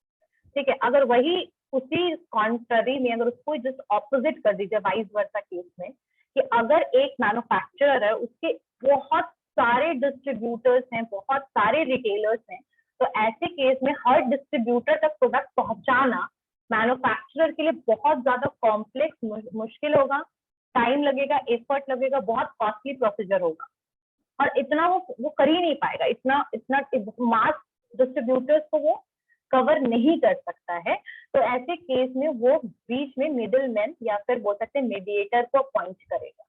ठीक है। अगर वही उसी कॉन्ट्ररी में अगर उसको जस्ट ऑपोजिट कर दीजिए वाइस वर्सा केस में, कि अगर एक मैन्युफैक्चरर है उसके बहुत सारे डिस्ट्रीब्यूटर्स हैं, बहुत सारे रिटेलर्स हैं, तो ऐसे केस में हर डिस्ट्रीब्यूटर तक प्रोडक्ट पहुंचाना मैन्युफैक्चरर के लिए बहुत ज्यादा कॉम्प्लेक्स, मुश्किल होगा, टाइम लगेगा, एफर्ट लगेगा, बहुत कॉस्टली प्रोसीजर होगा, और इतना वो कर ही नहीं पाएगा, इतना मास डिस्ट्रीब्यूटर्स को वो कवर नहीं कर सकता है। तो ऐसे केस में वो बीच में मिडिल मैन या फिर बोल सकते हैं मीडिएटर को अपॉइंट करेगा।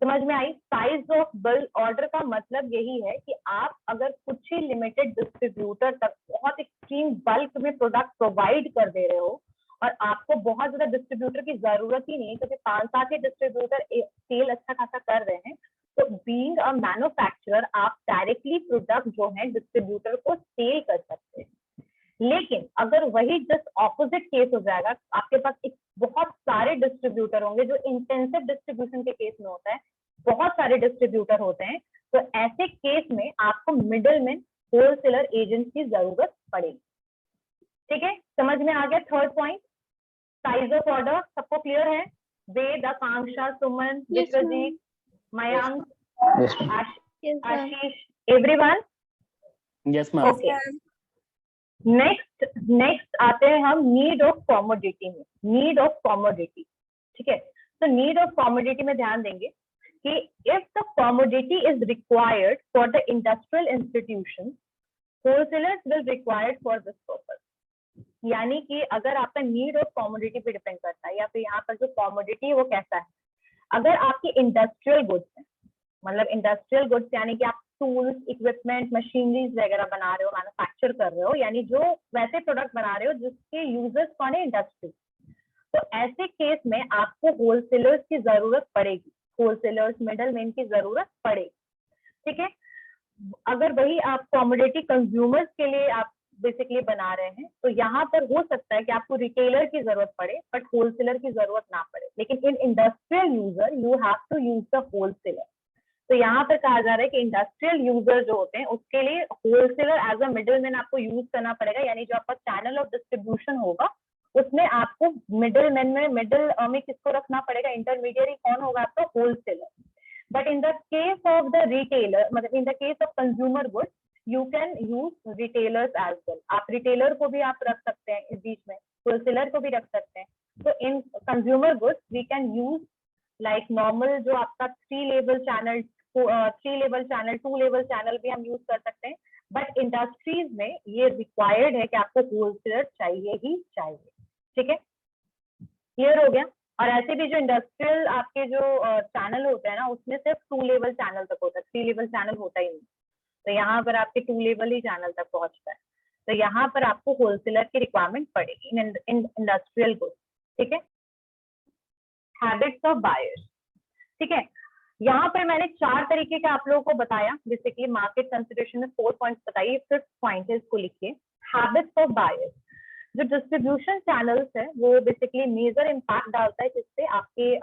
समझ में आई? साइज ऑफ बल्क ऑर्डर का मतलब यही है कि आप अगर कुछ ही लिमिटेड डिस्ट्रीब्यूटर तक बहुत एक्सट्रीम बल्क में प्रोडक्ट प्रोवाइड कर दे रहे हो, और आपको बहुत ज्यादा डिस्ट्रीब्यूटर की जरूरत ही नहीं है, क्योंकि 5-7 ही डिस्ट्रीब्यूटर सेल अच्छा खासा कर रहे हैं। तो बीइंग अ मैन्युफैक्चरर आप डायरेक्टली प्रोडक्ट जो है डिस्ट्रीब्यूटर को सेल कर सकते हैं। लेकिन अगर वही जस्ट ऑपोजिट केस हो जाएगा, आपके पास एक बहुत सारे डिस्ट्रीब्यूटर होंगे, जो इंटेंसिव डिस्ट्रीब्यूशन के केस में होता है, बहुत सारे डिस्ट्रीब्यूटर होते हैं, तो ऐसे केस में आपको मिडलमैन होलसेलर एजेंट की जरूरत पड़ेगी। ठीक है, समझ में आ गया? Third point, size of order सबको क्लियर है? Ved, Akanksha, Suman, Vishwajeet, Mayank, Ashish, everyone? Yes ma'am. Okay, next आते हैं हम नीड ऑफ कॉमोडिटी में। नीड ऑफ कॉमोडिटी, ठीक है, तो नीड ऑफ कॉमोडिटी में ध्यान देंगे कि if the commodity is required for the industrial institution, wholesalers will required for this purpose. यानी कि अगर आपका नीड ऑफ कॉमोडिटी पे डिपेंड करता है, या फिर यहाँ पर जो कॉमोडिटी है वो कैसा है, अगर आपकी इंडस्ट्रियल गुड्स है, मतलब इंडस्ट्रियल गुड्स यानी कि आप टूल्स, इक्विपमेंट, मशीनरीज वगैरह बना रहे हो, मैन्युफैक्चर कर रहे हो, यानी जो वैसे प्रोडक्ट बना रहे हो जिसके यूजर्स कौन है, इंडस्ट्री, तो ऐसे केस में आपको होलसेलर्स की जरूरत पड़ेगी, होलसेलर्स, मिडलमैन की जरूरत पड़ेगी। ठीक है, अगर वही आप कॉमोडिटी कंज्यूमर्स के लिए आप बेसिकली बना रहे हैं, तो यहाँ पर हो सकता है कि आपको रिटेलर की जरूरत पड़े बट होलसेलर की जरूरत ना पड़े, लेकिन in industrial user you have to use the wholesaler. तो यहाँ पर कहा जा रहा है कि इंडस्ट्रियल यूजर जो होते हैं उसके लिए होलसेलर एज अ मिडलमैन आपको यूज करना पड़ेगा, यानी जो आपका चैनल ऑफ डिस्ट्रीब्यूशन होगा उसमें आपको मिडलमैन में किसको रखना पड़ेगा, इंटरमीडियरी कौन होगा आपका, wholesaler. But in the case of the retailer, मतलब in the case of consumer goods, you can use retailers as well. आप रिटेलर को भी आप रख सकते हैं इस बीच में, होलसेलर को भी रख सकते हैं। तो in consumer goods we can use like normal जो आपका 3 लेवल चैनल, 2 लेवल चैनल भी हम यूज कर सकते हैं, बट इंडस्ट्रीज में ये रिक्वायर्ड है कि आपको होलसेलर चाहिए ही चाहिए। ठीक है, क्लियर हो गया? और ऐसे भी जो इंडस्ट्रियल आपके जो चैनल होते हैं ना, उसमें सिर्फ 2 लेवल चैनल तक होता है, 3 लेवल चैनल होता ही नहीं। तो यहाँ पर आपके 2 लेवल ही चैनल तक पहुंचता है, तो यहाँ पर आपको होलसेलर की रिक्वायरमेंट पड़ेगी इन इंडस्ट्रियल गुड्स। ठीक है, हैबिट्स ऑफ बायर्स। ठीक है, यहाँ पर मैंने 4 तरीके का आप लोगों को बताया, जैसे कि मार्केट कंसिडरेशन में 4 पॉइंट्स बताइए, 5th पॉइंट है, इसको लिखिए, हैबिट्स ऑफ बायर्स। जो डिस्ट्रीब्यूशन चैनल्स है वो बेसिकली मेजर इम्पैक्ट डालता है जिससे आपके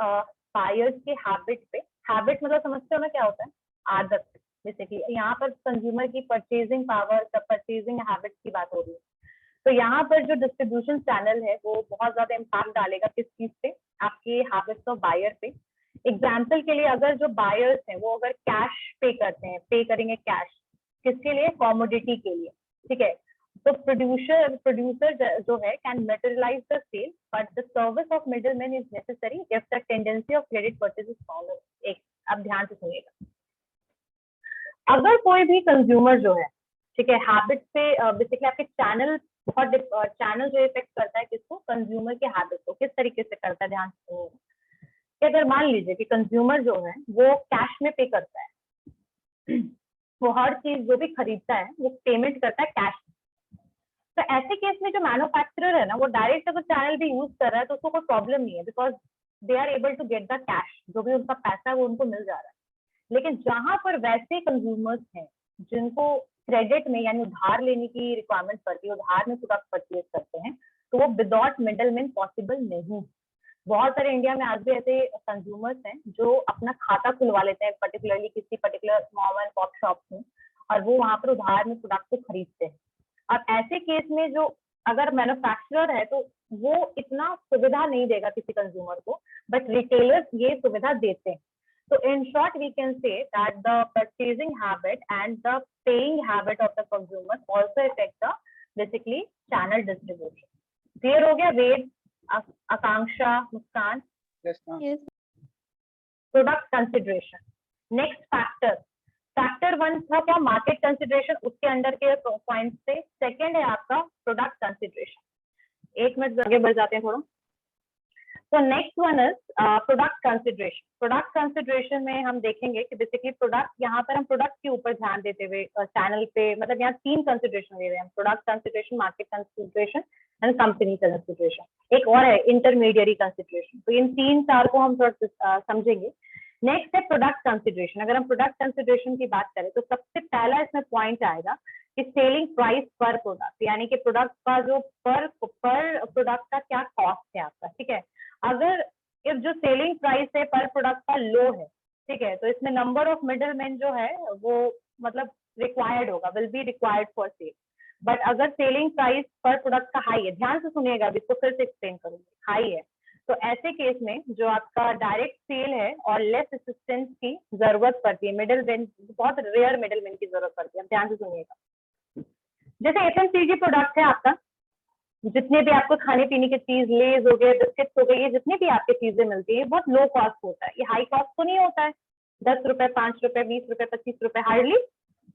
बायर्स के हैबिट पे। हैबिट मतलब समझते हो ना क्या होता है, आदत। बेसिकली यहाँ पर कंज्यूमर की परचेजिंग पावर, परचेजिंग हैबिट्स की बात हो रही है। तो यहाँ पर जो डिस्ट्रीब्यूशन चैनल है वो बहुत ज्यादा इम्पैक्ट डालेगा किस चीज पे, आपके हैबिट्स ऑफ बायर पे। एग्जाम्पल के लिए अगर जो बायर्स हैं वो अगर कैश पे करते हैं, पे करेंगे कैश, किसके लिए, कॉमोडिटी के लिए। ठीक है, तो प्रोड्यूसर जो है can materialize the sale, but the service of middleman is necessary if the tendency of credit purchase is found. एक अब ध्यान से सुनिएगा, अगर कोई भी कंज्यूमर जो है, ठीक है, हैबिट पे बेसिकली आपके चैनल बहुत चैनल जो इफेक्ट करता है किसको, कंज्यूमर के हैबिट को, किस तरीके से करता है, ध्यान से सुनिएगा। कि अगर मान लीजिए कि कंज्यूमर जो है वो कैश में पे करता है, वो हर चीज जो भी खरीदता है वो पेमेंट करता है कैश। तो ऐसे केस में जो मैन्युफैक्चरर है ना, वो डायरेक्ट अगर चैनल भी यूज कर रहा है तो उसको कोई प्रॉब्लम नहीं है, because they are able to get the cash, जो भी उनका पैसा है वो उनको मिल जा रहा है। लेकिन जहां पर वैसे कंज्यूमर्स हैं जिनको क्रेडिट में यानी उधार लेने की रिक्वायरमेंट पड़ती है, उधार में प्रोडक्ट परचेज करते हैं, तो वो विदाउट मिडलमैन पॉसिबल नहीं। बहुत सारे इंडिया में आज भी ऐसे कंज्यूमर्स हैं जो अपना खाता खुलवा लेते हैं पर्टिकुलरली किसी particular mom and pop shop में, और वो वहां पर उधार में प्रोडक्ट को खरीदते हैं। अब ऐसे केस में जो अगर मैन्युफैक्चरर है तो वो इतना सुविधा नहीं देगा किसी कंज्यूमर को, बट रिटेलर्स ये सुविधा देते हैं। So in short, we can say that the purchasing habit and the paying habit of the consumer also affect the basically channel distribution. Clear हो गया? वेद, आकांक्षा, मुस्कान? Yes. Product consideration. Next factor. Factor 1 था क्या, मार्केट कंसिडरेशन, उसके अंडर के पॉइंट से सेकंड है आपका प्रोडक्ट कंसिडरेशन। 1 मिनट आगे बढ़ जाते हैं थोड़ा। तो next one is product consideration. Product consideration में हम देखेंगे कि बेसिकली प्रोडक्ट, यहाँ पर हम प्रोडक्ट के ऊपर ध्यान देते हुए चैनल पे, मतलब यहाँ 3 कंसिडरेशन ले रहे हैं, product consideration, market consideration and company consideration. एक और है इंटरमीडियरी कंसिडरेशन। तो इन 3-4 को हम थोड़ा समझेंगे। नेक्स्ट है प्रोडक्ट कंसिडरेशन। अगर हम प्रोडक्ट कंसिडरेशन की बात करें तो सबसे पहला इसमें पॉइंट आएगा कि सेलिंग प्राइस पर प्रोडक्ट, यानी कि प्रोडक्ट का जो पर प्रोडक्ट का क्या कॉस्ट है आपका, ठीक है। अगर इफ जो सेलिंग प्राइस है पर प्रोडक्ट का लो है, ठीक है, तो इसमें नंबर ऑफ मिडल मैन जो है वो मतलब रिक्वायर्ड होगा, will be required for sale. But अगर सेलिंग प्राइस पर प्रोडक्ट का हाई है, ध्यान से सुनिएगा, अभी इसको फिर से एक्सप्लेन करूंगी, हाई है, तो ऐसे केस में जो आपका डायरेक्ट सेल है और लेस असिस्टेंस की जरूरत पड़ती है, मिडिल मैन, बहुत रेयर मिडिल मैन की जरूरत पड़ती है। ध्यान से सुनिएगा, जैसे एफएमसीजी प्रोडक्ट है आपका, जितने भी आपको खाने पीने की चीज, लेज हो गए, बिस्किट्स हो गए, ये जितनी भी आपकी चीजें मिलती है बहुत लो कॉस्ट होता है, ये हाई कॉस्ट तो नहीं होता है। 10 रुपए, 5 रुपए, 20 रुपए, 25 रुपए, हार्डली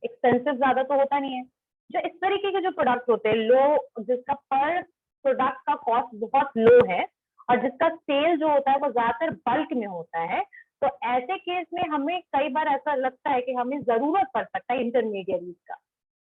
एक्सपेंसिव ज्यादा तो होता नहीं है। जो इस तरीके के जो प्रोडक्ट होते हैं लो, जिसका पर प्रोडक्ट का कॉस्ट बहुत लो है और जिसका सेल जो होता है वो ज्यादातर बल्क में होता है, तो ऐसे केस में हमें कई बार ऐसा लगता है कि हमें जरूरत पड़ सकता है इंटरमीडियरीज का,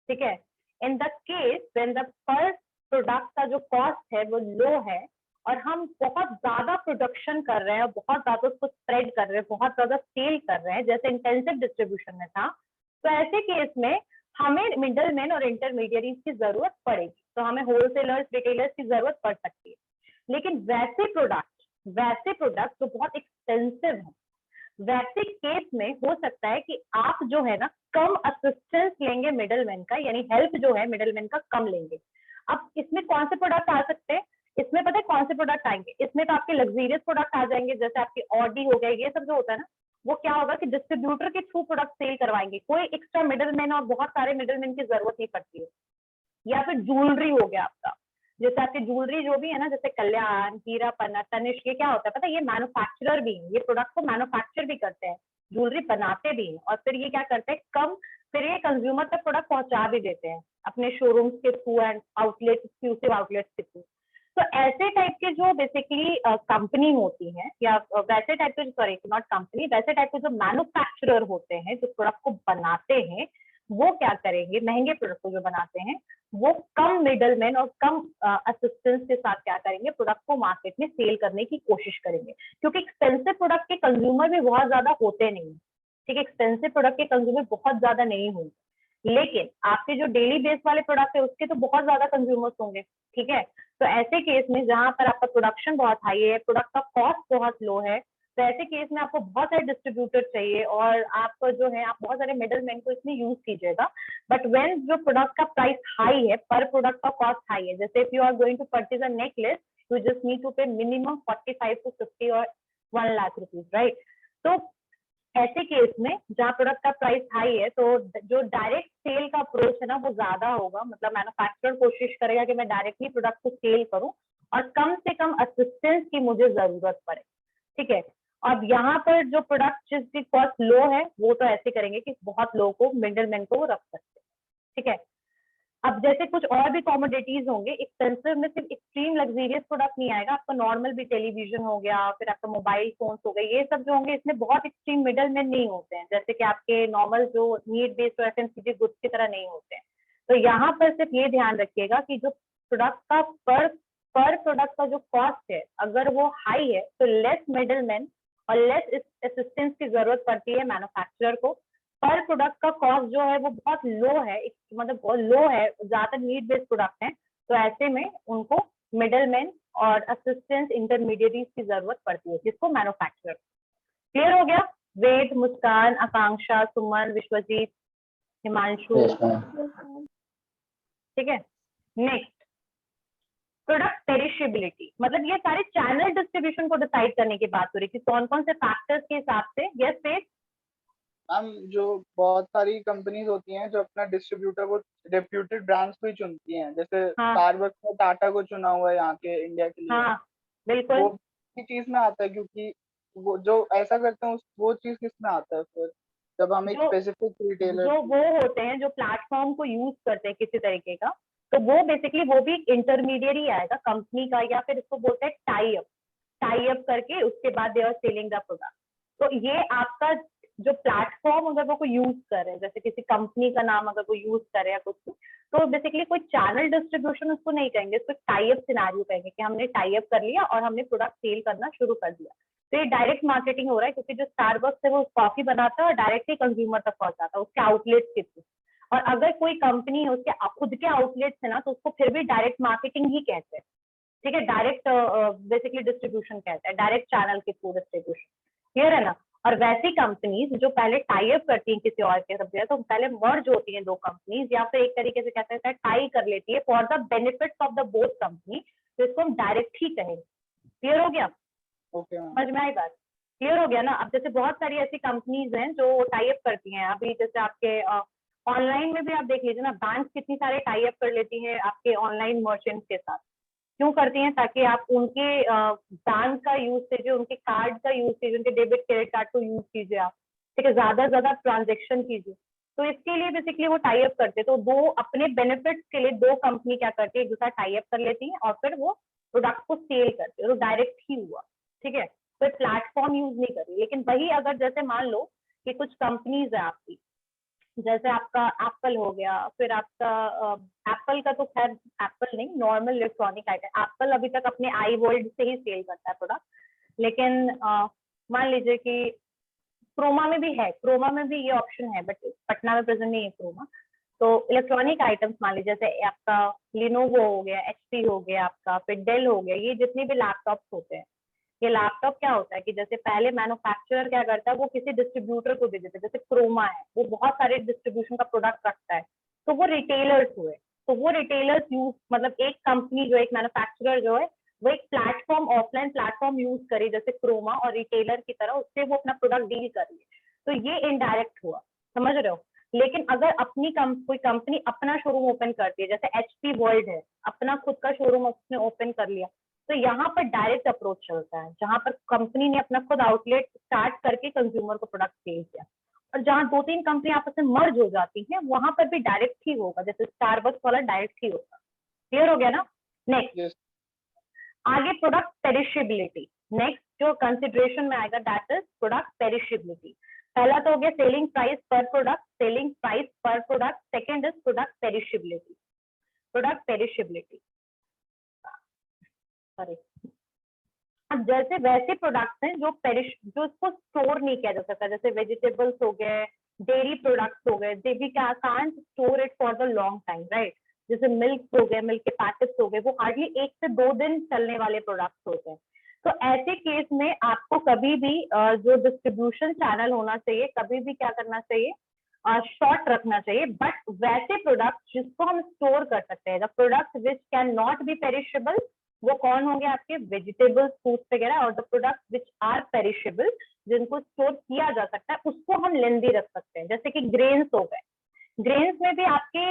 ठीक है। In the case when the पर प्रोडक्ट का जो कॉस्ट है वो लो है और हम बहुत ज्यादा प्रोडक्शन कर रहे हैं, बहुत ज्यादा उसको स्प्रेड कर रहे हैं, बहुत ज्यादा सेल कर रहे हैं, जैसे इंटेंसिव डिस्ट्रीब्यूशन में था, तो ऐसे केस में हमें मिडल मैन और इंटरमीडियरीज की जरूरत पड़ेगी, तो हमें होलसेलर्स, रिटेलर्स की जरूरत पड़ सकती है। लेकिन वैसे प्रोडक्ट जो बहुत एक्सपेंसिव है, वैसे केस में हो सकता है कि आप जो है ना कम असिस्टेंस लेंगे मिडल मैन का, यानी हेल्प जो है मिडल मैन का कम लेंगे। अब इसमें कौन से प्रोडक्ट आ सकते हैं, इसमें पता है कौन से प्रोडक्ट आएंगे, इसमें तो आपके लग्जरियस प्रोडक्ट आ जाएंगे, जैसे आपकी ऑडी हो गए, ये सब जो होता है ना, वो क्या होगा कि डिस्ट्रीब्यूटर के थ्रू प्रोडक्ट सेल करवाएंगे, कोई एक्स्ट्रा मिडल मैन और बहुत सारे मिडल मैन की जरूरत नहीं पड़ती है। या फिर ज्वेलरी हो गया आपका, जैसे आपकी ज्वेलरी जो भी है ना, जैसे कल्याण, हीरा पन्ना, तनिष्क, ये क्या होता है पता है, ये मैन्युफैक्चरर भी है, ये प्रोडक्ट को मैन्युफैक्चर भी करते हैं, ज्वेलरी बनाते भी हैं, और फिर ये क्या करते हैं कम, फिर ये कंज्यूमर तक प्रोडक्ट पहुंचा भी देते हैं अपने शोरूम्स के through and outlet, exclusive outlets के थ्रू। तो ऐसे टाइप के जो बेसिकली कंपनी होती है, या वैसे टाइप के, सॉरी नॉट कंपनी, वैसे टाइप के जो मैन्युफैक्चरर होते हैं जो प्रोडक्ट को बनाते हैं, वो क्या करेंगे, महंगे प्रोडक्ट को जो बनाते हैं वो कम मिडल मैन और कम असिस्टेंस के साथ क्या करेंगे, प्रोडक्ट को मार्केट में सेल करने की कोशिश करेंगे, क्योंकि एक्सपेंसिव प्रोडक्ट के कंज्यूमर भी बहुत ज्यादा होते नहीं, ठीक है, एक्सपेंसिव प्रोडक्ट के कंज्यूमर बहुत ज्यादा नहीं होंगे, लेकिन आपके जो डेली बेस वाले प्रोडक्ट है उसके तो बहुत ज्यादा कंज्यूमर्स होंगे, ठीक है। तो ऐसे केस में जहां पर आपका प्रोडक्शन बहुत हाई है, प्रोडक्ट का कॉस्ट बहुत लो है, तो ऐसे केस में आपको बहुत सारे डिस्ट्रीब्यूटर चाहिए और आप जो है आप बहुत सारे मिडल मैन को इसमें यूज कीजिएगा। बट व्हेन जो प्रोडक्ट का प्राइस हाई है, पर प्रोडक्ट का कॉस्ट हाई है, जैसे if you are going to purchase a necklace, you just need to pay minimum 45 to 50 और 1 लाख रुपीज, राइट। तो ऐसे केस में जहाँ प्रोडक्ट का प्राइस हाई है, तो जो डायरेक्ट सेल का अप्रोच है ना वो ज्यादा होगा, मतलब मैन्युफैक्चरर कोशिश करेगा कि मैं डायरेक्टली प्रोडक्ट को सेल करूं और कम से कम असिस्टेंस की मुझे जरूरत पड़े, ठीक है। अब यहाँ पर जो प्रोडक्ट जिसकी कॉस्ट लो है वो तो ऐसे करेंगे कि बहुत लो को, मिडल मैन को वो रख सकते हैं, ठीक है। अब जैसे कुछ और भी कॉमोडिटीज होंगे, एक्सपेंसिव में सिर्फ एक्सट्रीम लग्जरियस प्रोडक्ट नहीं आएगा, आपका नॉर्मल भी टेलीविजन हो गया, फिर आपका मोबाइल फोन्स हो गए, ये सब जो होंगे इसमें बहुत एक्सट्रीम मिडल मैन नहीं होते हैं, जैसे कि आपके नॉर्मल जो नीड बेस्ड एफएमसीजी गुड्स की तरह नहीं होते हैं। तो यहाँ पर सिर्फ ये ध्यान रखिएगा कि जो प्रोडक्ट का पर प्रोडक्ट का जो कॉस्ट है अगर वो हाई है तो लेस मिडल मैन और लेस असिस्टेंस की जरूरत पड़ती है मैन्युफैक्चरर को। पर प्रोडक्ट का कॉस्ट जो है वो बहुत लो है, मतलब बहुत लो है, ज्यादातर नीड बेस्ड प्रोडक्ट है, तो ऐसे में उनको मिडल मैन और असिस्टेंस इंटरमीडिएटरीज की जरूरत पड़ती है, जिसको मैन्युफैक्चरर। क्लियर हो गया? वेद, मुस्कान, आकांक्षा, सुमन, विश्वजीत, हिमांशु, ठीक है। नेक्स्ट, प्रोडक्ट पेरिशेबिलिटी, मतलब ये सारे चैनल डिस्ट्रीब्यूशन को डिसाइड करने की बात हो रही है कि कौन कौन से फैक्टर्स के हिसाब से। यस वेद? मैम, जो बहुत सारी कंपनीज होती हैं जो अपना डिस्ट्रीब्यूटर वो रेप्यूटेड ब्रांड्स को ही चुनती हैं, जैसे स्टारबक्स ने टाटा को चुना हुआ है यहाँ के इंडिया के लिए। हाँ, बिल्कुल। वो की चीज में आता है, क्योंकि वो जो ऐसा करते हैं वो चीज किस में आता है फिर, जब हम एक स्पेसिफिक रिटेलर, जो वो होते हैं जो प्लेटफॉर्म को यूज करते हैं किसी तरीके का, तो वो बेसिकली वो भी इंटरमीडिएरी आएगा कंपनी का, या फिर इसको बोलते हैं टाई अप करके उसके बाद they are selling the product. तो ये आपका जो प्लेटफॉर्म अगर वो कोई यूज करे, जैसे किसी कंपनी का नाम अगर वो यूज करे या कुछ, तो बेसिकली कोई चैनल डिस्ट्रीब्यूशन उसको नहीं कहेंगे, उसको टाई अप सिनेरियो कहेंगे कि हमने टाई अप कर लिया और हमने प्रोडक्ट सेल करना शुरू कर दिया। तो ये डायरेक्ट मार्केटिंग हो रहा है, क्योंकि जो स्टारबक्स है वो कॉफी बनाता है और डायरेक्टली कंज्यूमर तक पहुंचाता है उसके आउटलेट्स के थ्रू। और अगर कोई कंपनी है उसके खुद के आउटलेट्स है ना, तो उसको फिर भी डायरेक्ट मार्केटिंग ही कहते हैं, ठीक है, डायरेक्ट बेसिकली डिस्ट्रीब्यूशन कहते हैं, डायरेक्ट चैनल के थ्रू डिस्ट्रीब्यूशन, क्लियर है ना। और वैसी कंपनीज जो पहले टाई अप करती हैं किसी और के साथ, तो पहले मर्ज होती हैं दो कंपनीज, या फिर एक तरीके से कहते हैं टाई कर लेती है for the benefits of the both company, तो इसको हम डायरेक्ट ही कहेंगे। क्लियर हो गया? ओके समझ में आई बात? क्लियर हो गया ना। अब जैसे बहुत सारी ऐसी कंपनीज हैं जो टाई अप करती हैं, अभी जैसे आपके ऑनलाइन में भी आप देख लीजिए ना, बैंक कितनी सारे टाई अप कर लेती है आपके ऑनलाइन मर्चेंट्स के साथ। क्यों करती हैं? ताकि आप उनके बैंक का यूज कीजिए, उनके कार्ड का यूज कीजिए, उनके डेबिट क्रेडिट कार्ड को यूज कीजिए आप, ठीक है, ज्यादा से ज्यादा ट्रांजेक्शन कीजिए। तो इसके लिए बेसिकली वो टाई अप करते हैं। तो दो अपने बेनिफिट्स के लिए दो कंपनी क्या करती है, एक दूसरा टाई अप कर लेती है और फिर वो प्रोडक्ट को सेल करती है, तो डायरेक्ट ही हुआ, ठीक है, कोई प्लेटफॉर्म यूज नहीं कर रही। लेकिन वही अगर जैसे मान लो कि कुछ कंपनीज है आपकी, जैसे आपका एप्पल हो गया, फिर आपका एप्पल का तो खैर एप्पल नहीं, नॉर्मल इलेक्ट्रॉनिक आइटम, एप्पल अभी तक अपने आई वर्ल्ड से ही सेल करता है प्रोडक्ट, लेकिन मान लीजिए कि क्रोमा में भी है, क्रोमा में भी ये ऑप्शन है, बट पटना में प्रेजेंट नहीं है क्रोमा। तो इलेक्ट्रॉनिक आइटम्स मान लीजिए जैसे आपका लिनोवो हो गया, एचपी हो गया आपका, फिर डेल हो गया, ये जितने भी लैपटॉप्स होते हैं, ये लैपटॉप क्या होता है कि जैसे पहले मैन्युफैक्चरर क्या करता है, वो किसी डिस्ट्रीब्यूटर को दे देते हैं, जैसे क्रोमा है वो बहुत सारे डिस्ट्रीब्यूशन का प्रोडक्ट रखता है, तो वो रिटेलर्स हुए, तो वो रिटेलर्स यूज, मतलब एक कंपनी जो, एक मैन्युफैक्चरर जो है वो एक प्लेटफॉर्म, ऑफलाइन प्लेटफॉर्म यूज करे जैसे क्रोमा, और रिटेलर की तरह उससे वो अपना प्रोडक्ट डील कर रही है, तो ये इनडायरेक्ट हुआ, समझ रहे हो। लेकिन अगर अपनी कोई कंपनी अपना शोरूम ओपन करती है, जैसे एचपी वर्ल्ड है, अपना खुद का शोरूम उसने ओपन कर लिया, तो यहाँ पर डायरेक्ट अप्रोच चलता है, जहां पर कंपनी ने अपना खुद आउटलेट स्टार्ट करके कंज्यूमर को प्रोडक्ट सेल किया। और जहां दो तीन कंपनी आपस में मर्ज हो जाती हैं, वहां पर भी डायरेक्ट ही होगा, जैसे स्टारबक्स वाला डायरेक्ट ही होगा। क्लियर हो गया ना। नेक्स्ट आगे प्रोडक्ट पेरिशेबिलिटी, नेक्स्ट जो कंसिडरेशन में आएगा दैट इज प्रोडक्ट पेरिशेबिलिटी। पहला तो हो गया सेलिंग प्राइस पर प्रोडक्ट, सेलिंग प्राइस पर product, second is product perishability. Product perishability, sorry, अब जैसे वैसे प्रोडक्ट्स हैं जो जो इसको स्टोर नहीं किया जा सकता, जैसे वेजिटेबल्स हो गए, डेयरी प्रोडक्ट्स हो गए, they we can't store it for the long time, right. जैसे मिल्क हो गए, मिल्क के पैकेट्स हो गए, वो हार्डली 1 से 2 दिन चलने वाले प्रोडक्ट्स होते हैं। तो ऐसे केस में आपको कभी भी जो डिस्ट्रीब्यूशन चैनल होना चाहिए, कभी भी क्या करना चाहिए, शॉर्ट रखना चाहिए। बट वैसे प्रोडक्ट जिसको हम स्टोर कर सकते हैं, the product which can not be perishable, वो कौन होंगे आपके वेजिटेबल्स, फ्रूट्स वगैरह, और the product which are perishable, जिनको स्टोर किया जा सकता है, उसको हम लेंदी रख सकते हैं। जैसे कि ग्रेन्स हो गए, ग्रेन्स में भी आपके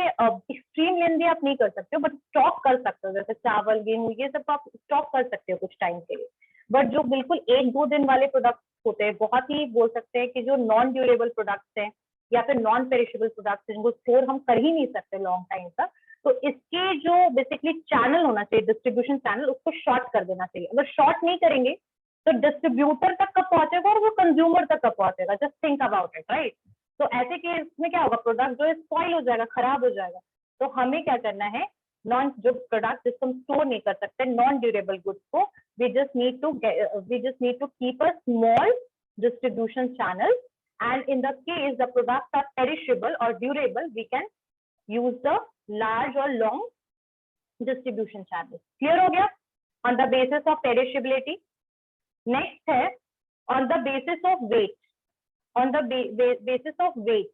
एक्सट्रीम लेंदी आप नहीं कर सकते हो, बट स्टॉक कर सकते हो, जैसे चावल, गेहूं, ये सब आप स्टॉक कर सकते हो कुछ टाइम के लिए। बट जो बिल्कुल 1-2 दिन वाले प्रोडक्ट्स होते हैं, बहुत ही बोल सकते हैं कि जो नॉन ड्यूरेबल प्रोडक्ट्स हैं या फिर नॉन पेरिशेबल प्रोडक्ट्स, जिनको स्टोर हम कर ही नहीं सकते लॉन्ग टाइम तक, तो इसके जो बेसिकली चैनल होना चाहिए, डिस्ट्रीब्यूशन चैनल, उसको शॉर्ट कर देना चाहिए। अगर शॉर्ट नहीं करेंगे तो डिस्ट्रीब्यूटर तक कब पहुंचेगा और वो कंज्यूमर तक कब पहुंचेगा, just think about it, right. तो ऐसे केस में क्या होगा, प्रोडक्ट जो है स्पॉइल हो जाएगा, खराब हो जाएगा। तो हमें क्या करना है, नॉन जो प्रोडक्ट जिसको हम स्टोर नहीं कर सकते, नॉन ड्यूरेबल गुड्स को, we just need to keep a small distribution channel, and in the case the products are perishable or durable, we can use the large or long distribution channels. Clear हो गया? On the basis of perishability. Next है on the basis of weight. On the basis of weight.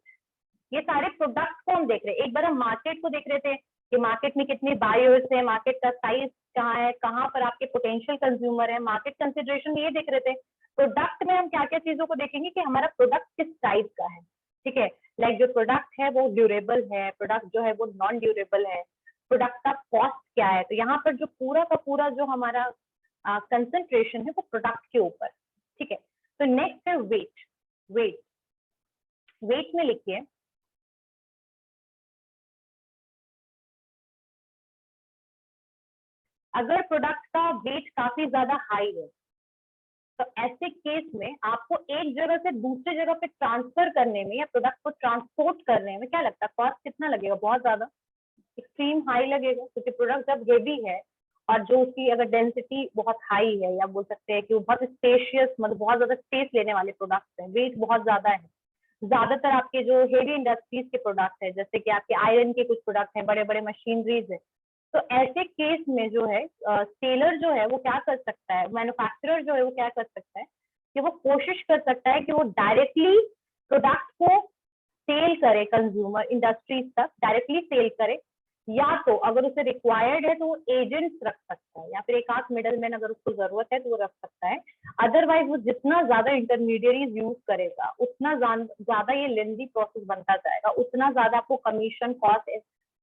ये सारे प्रोडक्ट्स को हम देख रहे हैं। एक बार हम मार्केट को देख रहे थे कि मार्केट में कितने बायर्स हैं, मार्केट का साइज कहाँ है, कहाँ पर आपके पोटेंशियल कंज्यूमर है, मार्केट कंसिडरेशन में ये देख रहे थे। प्रोडक्ट में हम क्या क्या चीजों को देखेंगे कि हमारा प्रोडक्ट किस टाइप का है, ठीक है। लाइक जो प्रोडक्ट है वो ड्यूरेबल है, प्रोडक्ट जो है वो नॉन ड्यूरेबल है, प्रोडक्ट का कॉस्ट क्या है। तो यहाँ पर जो पूरा का पूरा जो हमारा कंसंट्रेशन है वो प्रोडक्ट के ऊपर, ठीक है। तो नेक्स्ट है वेट। वेट में लिखिए, अगर प्रोडक्ट का वेट काफी ज्यादा हाई है, तो ऐसे केस में आपको एक जगह से दूसरी जगह पे ट्रांसफर करने में या प्रोडक्ट को ट्रांसपोर्ट करने में क्या लगता है, कॉस्ट कितना लगेगा? बहुत ज्यादा, एक्सट्रीम हाई लगेगा, क्योंकि प्रोडक्ट जब हेवी है और जो उसकी अगर डेंसिटी बहुत हाई है, या बोल सकते हैं कि वो बहुत स्पेशियस, मतलब बहुत ज्यादा स्पेस लेने वाले प्रोडक्ट्स हैं, वेट बहुत ज्यादा है। ज्यादातर आपके जो हेवी इंडस्ट्रीज के प्रोडक्ट है, जैसे कि आपके आयरन के कुछ प्रोडक्ट हैं, बड़े बड़े मशीनरीज है, तो ऐसे केस में जो है सेलर जो है वो क्या कर सकता है, मैन्युफैक्चरर जो है वो क्या कर सकता है कि वो कोशिश कर सकता है कि वो डायरेक्टली प्रोडक्ट को सेल करे, कंज्यूमर इंडस्ट्रीज तक डायरेक्टली सेल करे, या तो अगर उसे रिक्वायर्ड है तो वो एजेंट्स रख सकता है, या फिर एक आध मिडलमैन अगर उसको जरूरत है तो वो रख सकता है। अदरवाइज वो जितना ज्यादा इंटरमीडियरीज यूज करेगा उतना ज्यादा ये लेंदी प्रोसेस बनता जाएगा, उतना ज्यादा आपको कमीशन कॉस्ट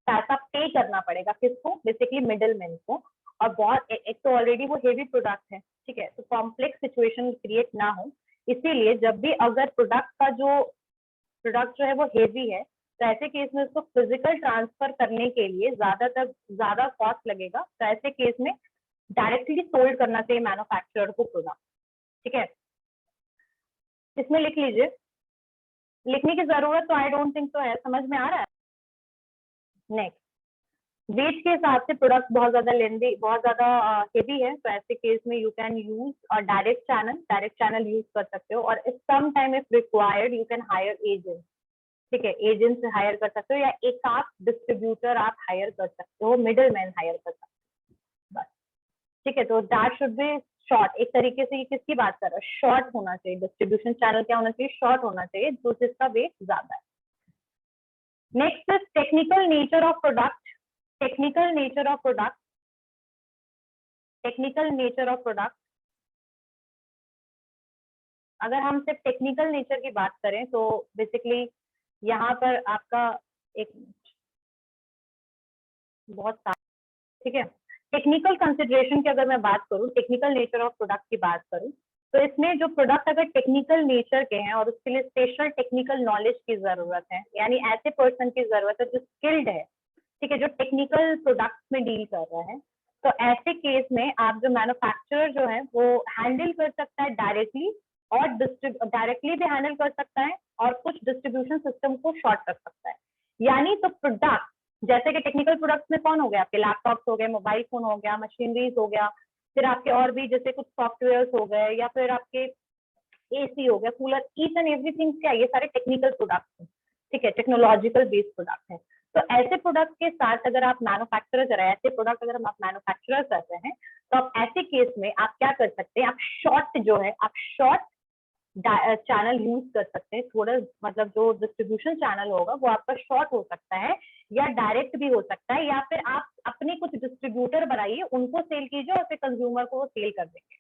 पैसा पे करना पड़ेगा, किसको? बेसिकली मिडलमैन को। और बहुत एक तो ऑलरेडी वो हेवी प्रोडक्ट है, ठीक है, तो कॉम्प्लेक्स सिचुएशन क्रिएट ना हो, इसीलिए जब भी अगर प्रोडक्ट जो है वो हेवी है, तो ऐसे केस में उसको फिजिकल ट्रांसफर करने के लिए ज्यादा कॉस्ट लगेगा, तो ऐसे केस में डायरेक्टली सोल्ड करना चाहिए मैन्युफैक्चरर को प्रोडक्ट, ठीक है। इसमें लिख लीजिए, लिखने की जरूरत तो आई डोंट थिंक तो है, समझ में आ रहा है। नेक्स्ट, वेट के हिसाब से प्रोडक्ट बहुत ज्यादा लेंदी, बहुत ज्यादा हेवी है, तो ऐसे केस में you can use direct channel use कर सकते हो, और some time if required you can hire agent, ठीक है, एजेंट से हायर कर सकते हो, या एक आप डिस्ट्रीब्यूटर आप हायर कर सकते हो, मिडिल मैन हायर कर सकते हो, बस, ठीक है। तो दैट शुड बी शॉर्ट, एक तरीके से ये किसकी बात कर रहा है, शॉर्ट होना चाहिए, डिस्ट्रीब्यूशन चैनल क्या होना चाहिए, शॉर्ट होना चाहिए, जो जिसका वेट ज्यादा है। Next is technical nature of product. Technical nature of product, technical nature of product, अगर हम सिर्फ टेक्निकल नेचर की बात करें तो बेसिकली यहाँ पर आपका एक बहुत सारा, ठीक है, टेक्निकल कंसिडरेशन की अगर मैं बात करूँ, टेक्निकल नेचर ऑफ प्रोडक्ट की बात करूँ, तो इसमें जो प्रोडक्ट अगर टेक्निकल नेचर के हैं और उसके लिए स्पेशल टेक्निकल नॉलेज की जरूरत है, यानी ऐसे पर्सन की जरूरत है जो स्किल्ड है, ठीक है, जो टेक्निकल प्रोडक्ट में डील कर रहा है, तो ऐसे केस में आप जो मैन्युफैक्चरर जो है वो हैंडल कर सकता है डायरेक्टली, और डायरेक्टली भी हैंडल कर सकता है, और कुछ डिस्ट्रीब्यूशन सिस्टम को शॉर्ट कर सकता है। यानी तो प्रोडक्ट, जैसे कि टेक्निकल प्रोडक्ट्स में कौन हो गया, आपके लैपटॉप्स हो गए, मोबाइल फोन हो गया, मशीनरीज हो गया, फिर आपके और भी जैसे कुछ सॉफ्टवेयर हो गए, या फिर आपके एसी हो गया, कूलर, ईच एंड एवरीथिंग, क्या ये सारे टेक्निकल प्रोडक्ट्स हैं, ठीक है, टेक्नोलॉजिकल बेस्ड प्रोडक्ट है। तो ऐसे प्रोडक्ट के साथ अगर आप मैन्युफैक्चरर कर रहे हैं, ऐसे प्रोडक्ट अगर आप मैन्युफैक्चरर कर रहे हैं, तो आप ऐसे केस में आप क्या कर सकते हैं, आप शॉर्ट जो है, आप शॉर्ट चैनल यूज कर सकते हैं, थोड़ा मतलब जो डिस्ट्रीब्यूशन चैनल होगा वो आपका शॉर्ट हो सकता है, या डायरेक्ट भी हो सकता है, या फिर आप अपने कुछ डिस्ट्रीब्यूटर बनाइए, उनको सेल कीजिए, और फिर कंज्यूमर को वो सेल कर देंगे,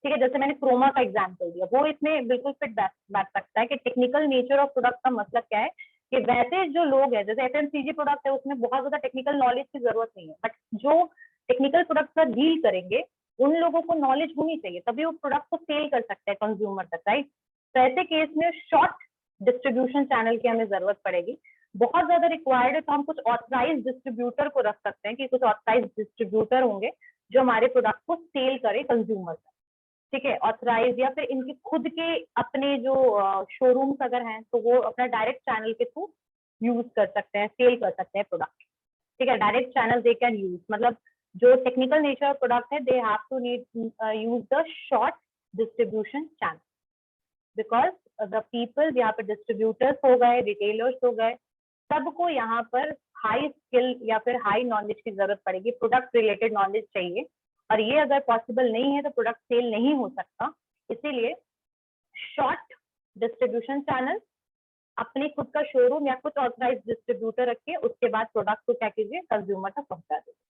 ठीक है। जैसे मैंने क्रोमा का एग्जांपल दिया, वो इसमें बिल्कुल फिट बैठ सकता है कि टेक्निकल नेचर ऑफ प्रोडक्ट का मतलब क्या है, कि वैसे जो लोग हैं, जैसे एफएमसीजी प्रोडक्ट है, उसमें बहुत ज्यादा टेक्निकल नॉलेज की जरूरत नहीं है, बट जो टेक्निकल प्रोडक्ट का डील करेंगे उन लोगों को नॉलेज होनी चाहिए, तभी वो प्रोडक्ट को सेल कर सकते हैं कंज्यूमर तक, राइट। तो ऐसे केस में शॉर्ट डिस्ट्रीब्यूशन चैनल की हमें जरूरत पड़ेगी। बहुत ज्यादा रिक्वायर्ड है तो हम कुछ ऑथराइज डिस्ट्रीब्यूटर को रख सकते हैं, कि कुछ ऑथराइज डिस्ट्रीब्यूटर होंगे जो हमारे प्रोडक्ट को सेल करे कंज्यूमर तक, ठीक है, ऑथराइज, या फिर इनके खुद के अपने जो शोरूम्स अगर हैं तो वो अपना डायरेक्ट चैनल के थ्रू यूज कर सकते हैं, सेल कर सकते हैं प्रोडक्ट, ठीक है, direct channel they can use, मतलब जो टेक्निकल नेचर ऑफ प्रोडक्ट है, they have to need use the short distribution channel, because the people, यहाँ पर डिस्ट्रीब्यूटर्स हो गए, रिटेलर्स हो गए, सबको यहाँ पर हाई स्किल या फिर हाई नॉलेज की जरूरत पड़ेगी, प्रोडक्ट रिलेटेड नॉलेज चाहिए, और ये अगर पॉसिबल नहीं है तो प्रोडक्ट सेल नहीं हो सकता। इसीलिए शॉर्ट डिस्ट्रीब्यूशन चैनल, अपने खुद का शोरूम या कुछ ऑथराइज डिस्ट्रीब्यूटर रखिए, उसके बाद प्रोडक्ट को क्या कीजिए, कंज्यूमर तक पहुंचा दीजिए।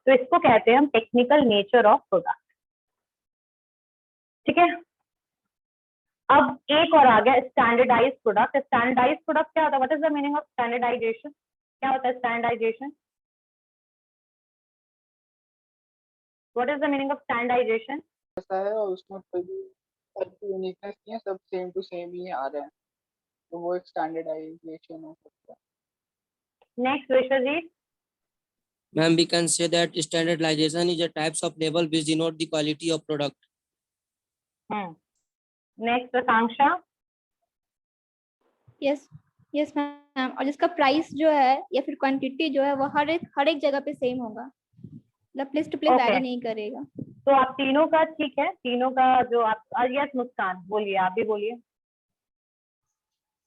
तो इसको कहते हैं हम टेक्निकल नेचर ऑफ प्रोडक्ट, ठीक है। अब एक और आ गया स्टैंडर्डाइज प्रोडक्ट। स्टैंडर्डाइज प्रोडक्ट क्या होता है, what is the meaning of standardization, क्या होता है standardization, what is the meaning of standardization? ऐसा है और उसमें कोई भी यूनिकनेस नहीं है, सब सेम टू सेम ही आ रहे हैं, तो वो एक स्टैंडर्डाइजेशन हो सकता है। Next Vishwajit. Ma'am, we can say that standardization is a types of label which denote the quality of product. Next Akanksha. Yes yes ma'am, और जिसका प्राइस जो है या फिर क्वांटिटी जो है वो हर एक जगह पे सेम होगा, मतलब प्लेस टू प्लेस वैरी नहीं करेगा। तो आप तीनों का ठीक है, तीनों का जो आप, यस मुस्कान बोलिए, आप भी बोलिए।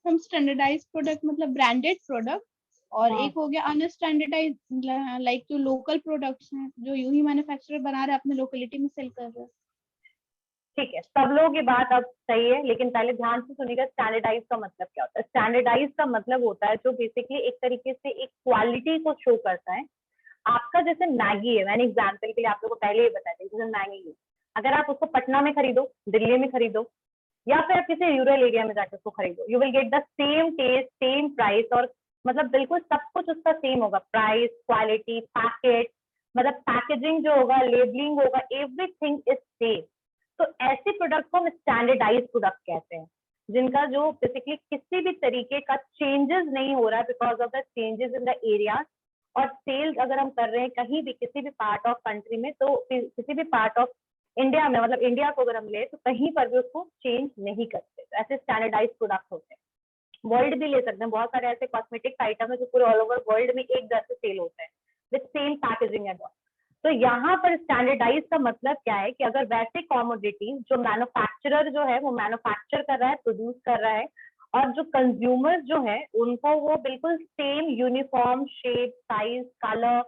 हम स्टैंडर्डाइज प्रोडक्ट मतलब ब्रांडेड प्रोडक्ट, और एक हो गया अनस्टैंडर्डाइज लाइक जो लोकल प्रोडक्ट्स हैं जो यूं ही मैन्युफैक्चरर बना रहे हैं अपने लोकेलिटी में सेल कर रहे हैं। ठीक है, सब लोगों की बात अब सही है, लेकिन पहले ध्यान से सुनिएगा स्टैंडर्डाइज का मतलब क्या होता है। स्टैंडर्डाइज का मतलब होता है जो बेसिकली एक तरीके से एक क्वालिटी को शो करता है। आपका जैसे मैगी है, मैंने एग्जाम्पल के लिए आप लोगों को पहले ही बताया था, जैसे मैगी है, अगर आप उसको पटना में खरीदो, दिल्ली में खरीदो, या फिर आप किसी रूरल एरिया में जाकर उसको खरीदो, you will get the same taste, same price, और मतलब बिल्कुल सब कुछ उसका सेम होगा, प्राइस, क्वालिटी, पैकेट, मतलब पैकेजिंग जो होगा, लेबलिंग होगा, एवरीथिंग इज सेम। तो ऐसे प्रोडक्ट को हम स्टैंडर्डाइज प्रोडक्ट कहते हैं, जिनका जो बेसिकली किसी भी तरीके का चेंजेस नहीं हो रहा है because of the changes in the area. और सेल्स अगर हम कर रहे हैं कहीं भी किसी भी पार्ट ऑफ कंट्री में, तो किसी भी पार्ट ऑफ इंडिया में, मतलब इंडिया को अगर हम ले तो कहीं पर भी उसको चेंज नहीं करते। तो ऐसे स्टैंडर्डाइज प्रोडक्ट होते हैं। वर्ल्ड भी ले सकते हैं, बहुत सारे ऐसे कॉस्मेटिक्स आइटम है जो पूरे ऑल ओवर वर्ल्ड में एक जैसे सेल होते हैं with same packaging and all. तो यहाँ पर स्टैंडर्डाइज का मतलब क्या है कि अगर वैसे कॉमोडिटी जो मैन्युफैक्चरर जो है वो मैन्युफैक्चर कर रहा है, प्रोड्यूस कर रहा है, और जो कंज्यूमर जो है उनको वो बिल्कुल same uniform shape, size, colour,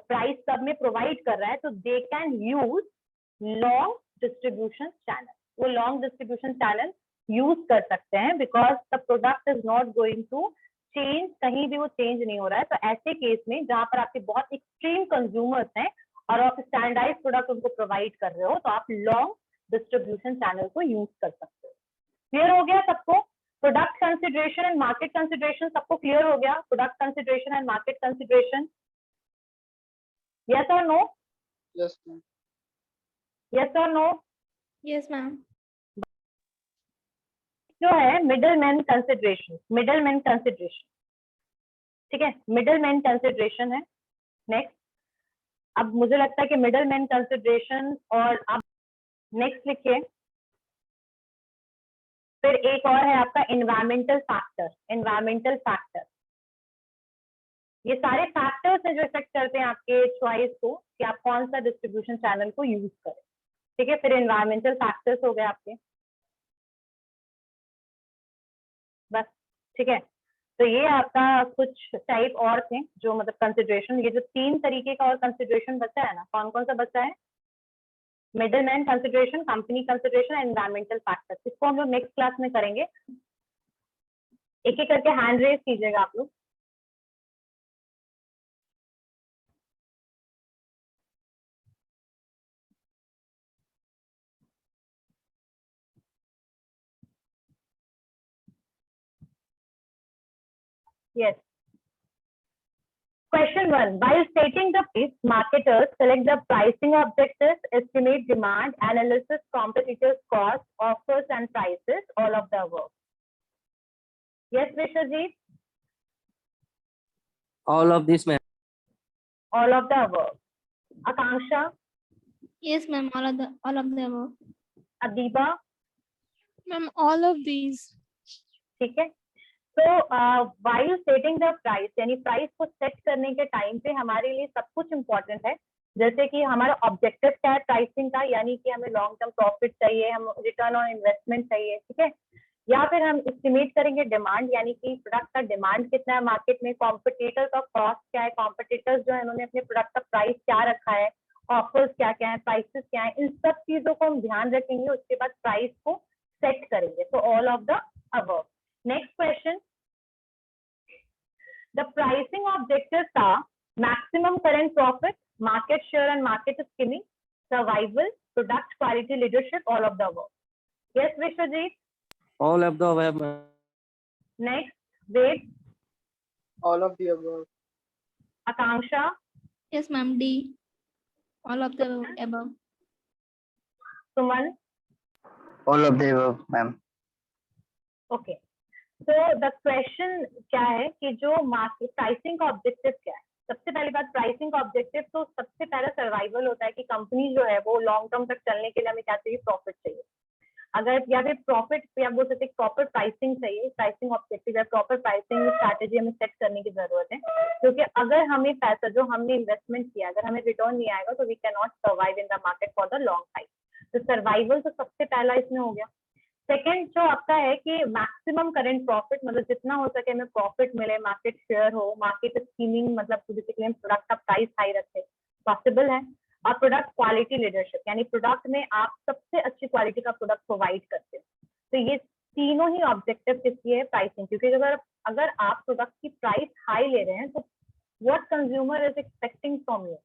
price सब में प्रोवाइड कर रहा है, तो they can use long distribution channel. वो लॉन्ग डिस्ट्रीब्यूशन चैनल यूज कर सकते हैं because the product is not going to change, कहीं भी वो चेंज नहीं हो रहा है। तो ऐसे केस में जहां पर आपके बहुत एक्सट्रीम कंज्यूमर्स हैं और आप स्टैंडर्डाइज प्रोडक्ट उनको प्रोवाइड कर रहे हो, तो आप लॉन्ग डिस्ट्रीब्यूशन चैनल को यूज कर सकते हो। क्लियर हो गया सबको? Product consideration and market consideration सबको क्लियर हो गया? Product consideration and market consideration, yes और नो? Yes ma'am. यस और नो? Yes ma'am. जो है middle man consideration, middle man consideration, ठीक है, मिडल मैन कंसिडरेशन है नेक्स्ट। अब मुझे लगता है कि मिडल मैन कंसिडरेशन, और अब नेक्स्ट लिखिए। फिर एक और है आपका एनवायरमेंटल फैक्टर। एनवायरमेंटल फैक्टर, ये सारे फैक्टर्स हैं जो इफेक्ट करते हैं आपके चॉइस को कि आप कौन सा डिस्ट्रीब्यूशन चैनल को यूज करें, ठीक है। फिर एनवायरमेंटल फैक्टर्स हो गए आपके, बस, ठीक है। तो ये आपका कुछ टाइप और थे जो मतलब कंसिडरेशन, ये जो 3 तरीके का और कंसिडरेशन बचा है ना, कौन कौन सा बचा है? Middle man consideration, company consideration, environmental factors. इसको हम लोग नेक्स्ट क्लास में करेंगे। एक एक करके हैंड रेज कीजिएगा आप लोग। Yes. Question 1. While stating the price, marketers select the pricing objectives, estimate demand, analysis, competitors' cost, offers and prices, all of the above. Yes, Vishwajit? All of this, ma'am. All of the above. Akanksha? Yes, ma'am. All of the above. Adiba? Ma'am, all of these. ठीक है। तो वाइल सेटिंग द प्राइस, यानी प्राइस को सेट करने के टाइम पे हमारे लिए सब कुछ इम्पोर्टेंट है। जैसे कि हमारा ऑब्जेक्टिव क्या है प्राइसिंग का, यानी कि हमें लॉन्ग टर्म प्रॉफिट चाहिए, हम रिटर्न ऑन इन्वेस्टमेंट चाहिए, ठीक है। या फिर हम एस्टिमेट करेंगे डिमांड, यानी कि प्रोडक्ट का डिमांड कितना है मार्केट में, कॉम्पिटिटर का कॉस्ट क्या है, कॉम्पिटिटर्स जो है उन्होंने अपने प्रोडक्ट का प्राइस क्या रखा है, ऑफर्स क्या क्या है, प्राइसेस क्या है, इन सब चीजों को हम ध्यान रखेंगे। उसके बाद प्राइस को सेट करेंगे। तो all of the above. Next question. The pricing objectives are maximum current profit, market share and market skimming, survival, product quality leadership, all of the above. Yes, Vishwajit? All of the above, ma'am. Next, Ved? All of the above. Akanksha? Yes, ma'am. D. All of the above. Suman? All of the above, ma'am. Okay. तो द क्वेश्चन क्या है कि जो मार्केट प्राइसिंग का ऑब्जेक्टिव क्या है। सबसे पहली बात, प्राइसिंग का ऑब्जेक्टिव तो सबसे पहला सर्वाइवल होता है कि कंपनी जो है वो लॉन्ग टर्म तक चलने के लिए हमें क्या चाहिए, प्रॉफिट चाहिए। अगर या फिर प्रॉफिट या बोल सकते प्रॉपर प्राइसिंग चाहिए, प्राइसिंग ऑब्जेक्टिव या प्रॉपर प्राइसिंग स्ट्रैटेजी हमें सेट करने की जरूरत है, क्योंकि अगर हमें पैसा जो हमने इन्वेस्टमेंट किया अगर हमें रिटर्न नहीं आएगा तो we can not survive in the market for the long time. तो सर्वाइवल तो सबसे पहला इसमें हो गया। सेकेंड जो आपका है कि मैक्सिमम करंट प्रॉफिट, मतलब जितना हो सके हमें प्रॉफिट मिले, मार्केट शेयर हो, मार्केट स्कीमिंग, मतलब बेसिकली हम प्रोडक्ट का प्राइस हाई रखें, पॉसिबल है। और प्रोडक्ट क्वालिटी लीडरशिप, यानी प्रोडक्ट में आप सबसे अच्छी क्वालिटी का प्रोडक्ट प्रोवाइड करते हैं। तो ये तीनों ही ऑब्जेक्टिव किसकी है? प्राइसिंग। क्योंकि अगर आप प्रोडक्ट की प्राइस हाई ले रहे हैं तो what consumer is expecting from you?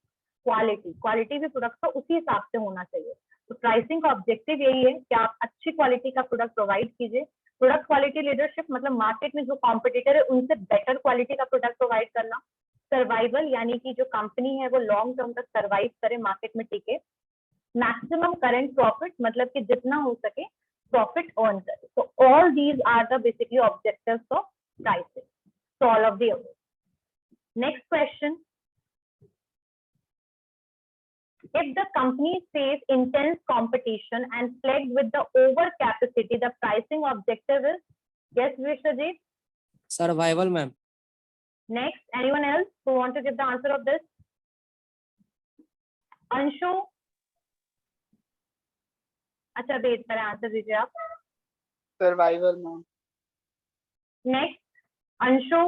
Quality. Quality भी प्रोडक्ट का उसी हिसाब से होना चाहिए। तो प्राइसिंग का ऑब्जेक्टिव यही है कि आप अच्छी क्वालिटी का प्रोडक्ट प्रोवाइड कीजिए। प्रोडक्ट क्वालिटी लीडरशिप मतलब मार्केट में जो कॉम्पिटिटर है उनसे बेटर क्वालिटी का प्रोडक्ट प्रोवाइड करना। सर्वाइवल यानी कि जो कंपनी है वो लॉन्ग टर्म तक सर्वाइव करे, मार्केट में टिके। मैक्सिमम करंट प्रॉफिट मतलब कि जितना हो सके प्रॉफिट अर्न करे। So all these are the basically objectives of pricing. So all of the above. Next question. If the company face intense competition and plagued with the overcapacity, the pricing objective is? Yes, Vishwajit? Survival, ma'am. Next, anyone else who want to give the answer of this? Anshu? अच्छा वेट करें, आंसर दीजिए आप। Survival ma'am. Next Anshu,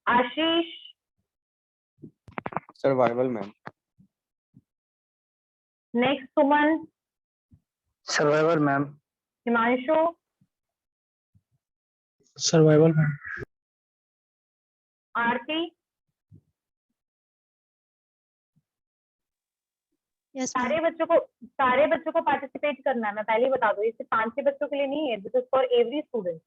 Ashish, survival ma'am. Next Suman, survival ma'am. Himanshu, survival ma'am. Aarti, सारे बच्चों को पार्टिसिपेट करना है, मैं पहले ही बता दूं, इसे 5-6 बच्चों के लिए नहीं है, this is for every student.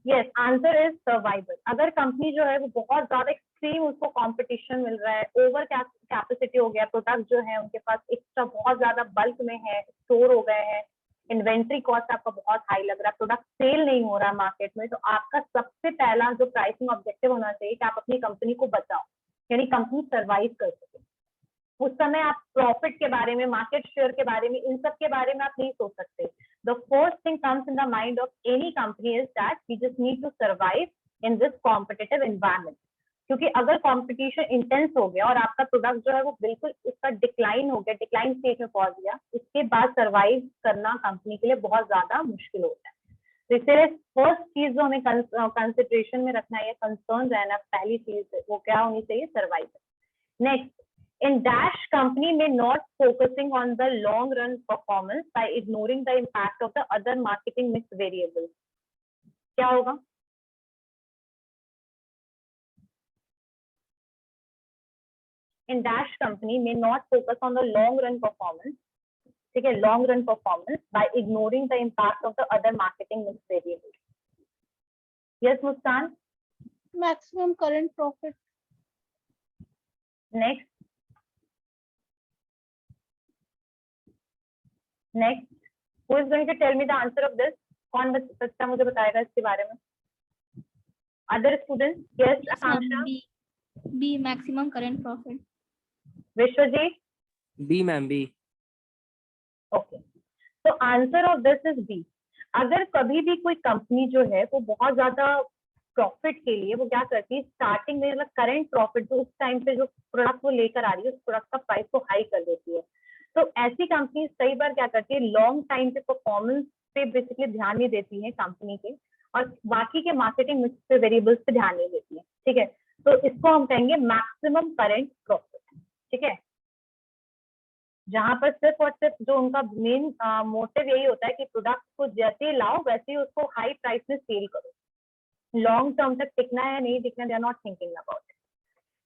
Yes, answer is survival. अगर कंपनी जो है वो बहुत ज्यादा एक्सट्रीम उसको कंपटीशन मिल रहा है, ओवर कैपेसिटी हो गया, प्रोडक्ट जो है उनके पास एक्स्ट्रा बहुत ज्यादा बल्क में है, स्टोर हो गए हैं, इन्वेंट्री कॉस्ट आपका बहुत हाई लग रहा है, प्रोडक्ट सेल नहीं हो रहा मार्केट में, तो आपका सबसे पहला जो प्राइसिंग ऑब्जेक्टिव होना चाहिए कि आप अपनी कंपनी को बचाओ, यानी कंपनी सर्वाइव कर सके। उस समय आप प्रॉफिट के बारे में, मार्केट शेयर के बारे में, इन सब के बारे में आप नहीं सोच सकते। The first thing comes in the mind of any company is that we just need to survive in this competitive environment. क्योंकि अगर कंपटीशन इंटेंस हो गया और आपका प्रोडक्ट जो है वो बिल्कुल उसका डिक्लाइन हो गया, डिक्लाइन स्टेज में पहुंच गया, उसके बाद सर्वाइव करना कंपनी के लिए बहुत ज्यादा मुश्किल होता है। तो इसलिए फर्स्ट चीज जो हमें कंसिडरेशन में रखना है, कंसर्न रहना, पहली चीज वो क्या होनी चाहिए? Survival. Next, in dash company may not focusing on the long run performance by ignoring the impact of the other marketing mix variables. क्या होगा? In dash company may not focus on the long run performance, ठीक है, long run performance by ignoring the impact of the other marketing mix variables. Yes, Muskan? Maximum current profit. Next. Next, who is going to tell me the answer of this? कौन बच्चा मुझे बताएगा इसके बारे में? Other students? Yes, Akanksha. B, maximum current profit. Vishwajit? B, ma'am, B. Okay. So answer of this is B. अगर कभी भी कोई कंपनी जो है वो बहुत ज्यादा प्रॉफिट के लिए वो क्या करती है, स्टार्टिंग में मतलब करंट प्रॉफिट जो उस टाइम पे जो प्रोडक्ट वो लेकर आ रही है उस प्रोडक्ट का प्राइस को हाई कर देती है, तो ऐसी कंपनी कई बार क्या करती है, लॉन्ग टाइम पे परफॉर्मेंस पे बेसिकली ध्यान नहीं देती है कंपनी के, और बाकी के मार्केटिंग मिक्स पे वेरिएबल्स पे ध्यान नहीं देती है। ठीक है, तो इसको हम कहेंगे मैक्सिमम करंट प्रॉफिट। ठीक है, जहां पर सिर्फ और सिर्फ जो उनका मेन मोटिव यही होता है कि प्रोडक्ट को जैसे ही लाओ वैसे ही उसको हाई प्राइस में सेल करो, लॉन्ग टर्म तक टिकना है नहीं टिकना, they are not thinking about it.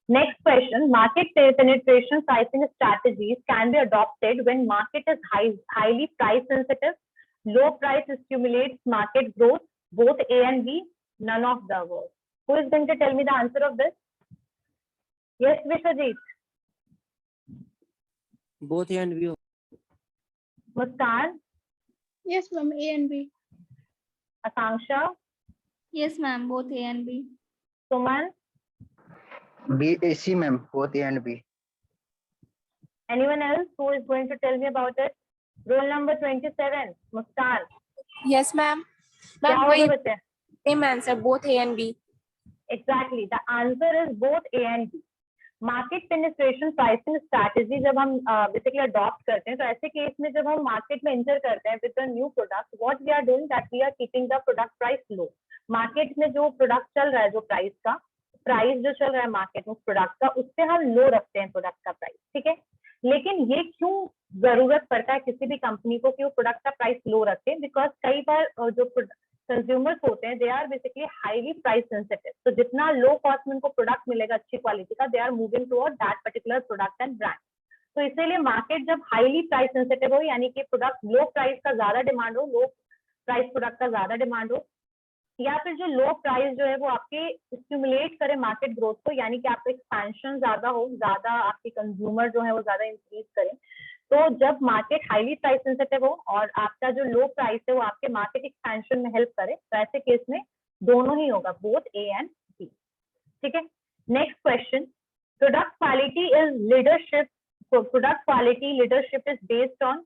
Next question, market penetration pricing strategies can be adopted when market is highly price sensitive, low price stimulates market growth, both A and B, none of the above. Who is going to tell me the answer of this? Yes, Vishwajit. Both A and B. Muskan? Yes, ma'am, A and B. Akanksha? Yes, ma'am, both A and B. Suman? B, A, C, ma'am, both A and B. Anyone else who is going to tell me about it? Roll number 27, Muskan. Yes, ma'am. क्या होगा बच्चे? Same answer, both A and B. Exactly. The answer is both A and B. Market penetration pricing strategy जब हम बेसिकली अडॉप्ट करते हैं, तो ऐसे केस में जब हम मार्केट में एंटर करते हैं with a new product, what we are doing that we are keeping the product price low. Market में जो प्रोडक्ट चल रहा है, जो प्राइस जो चल रहा है मार्केट में प्रोडक्ट का, उससे हम लो रखते हैं प्रोडक्ट का प्राइस. ठीक है, लेकिन ये क्यों जरूरत पड़ता है किसी भी कंपनी को कि वो प्रोडक्ट का प्राइस लो रखे? बिकॉज कई बार जो कंज्यूमर्स होते हैं, they are basically highly price sensitive. तो जितना लो कॉस्ट में उनको प्रोडक्ट मिलेगा अच्छी क्वालिटी का, they are moving toward that particular product and brand. तो इसीलिए मार्केट जब हाईली प्राइस सेंसिटिव हो, यानी कि प्रोडक्ट लो प्राइस का ज्यादा डिमांड हो, लो प्राइस प्रोडक्ट का ज्यादा डिमांड हो, या फिर जो लो प्राइस जो है वो आपके स्टिमुलेट करे मार्केट ग्रोथ को, यानी कि आपका एक्सपेंशन ज्यादा हो, ज्यादा आपके कंज्यूमर जो है वो ज्यादा इंक्रीज करें. तो जब मार्केट हाईली प्राइस सेंसिटिव हो और आपका जो लो प्राइस है वो आपके मार्केट एक्सपेंशन में हेल्प करे, तो ऐसे केस में दोनों ही होगा, बोथ ए एंड बी. ठीक है, next question. Product quality is leadership. Product quality leadership is based on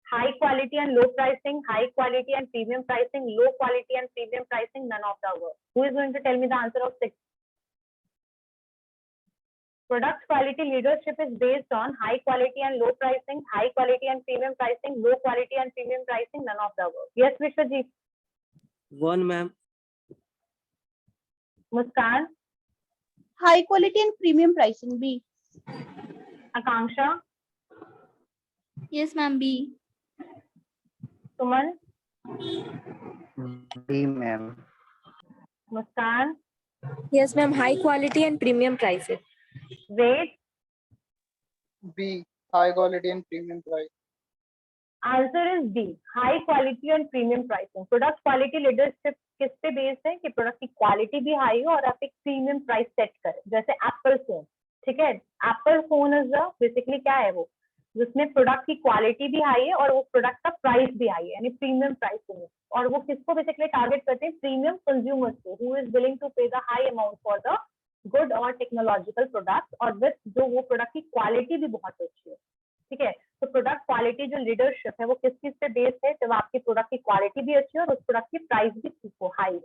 high quality and low pricing, high quality and premium pricing, low quality and premium pricing, none of the above. Who is going to tell me the answer of 6? Product quality leadership is based on high quality and low pricing, high quality and premium pricing, low quality and premium pricing, none of the above. Yes, Vishwajit. 1, ma'am. Muskan. High quality and premium pricing, B. Akanksha. Yes, ma'am, B. Suman. B, ma'am. Muskan. Yes, ma'am. High quality and premium prices. Wait. B, high quality and premium price. Answer is D, high quality and premium pricing. Product quality leadership किस पे बेस्ड है कि प्रोडक्ट की क्वालिटी भी हाई हो और आप एक प्रीमियम प्राइस सेट करें. जैसे एप्पल फोन. ठीक है, एप्पल फोन इज बेसिकली क्या है वो, जिसमें प्रोडक्ट की क्वालिटी भी हाई है और वो प्रोडक्ट का प्राइस भी हाई है, यानी प्रीमियम प्राइसिंग है. और वो किसको बेसिकली टारगेट करते हैं? प्रीमियम कंज्यूमर्स को, हु इज विलिंग टू पे the high amount for the good और टेक्नोलॉजिकल प्रोडक्ट, और विद जो वो प्रोडक्ट की क्वालिटी भी बहुत अच्छी है. ठीक है, तो प्रोडक्ट क्वालिटी जो लीडरशिप है वो किस चीज पे बेस्ड है? जब आपकी प्रोडक्ट की क्वालिटी भी अच्छी है और उस प्रोडक्ट की प्राइस भी ठीक हो, हाई है.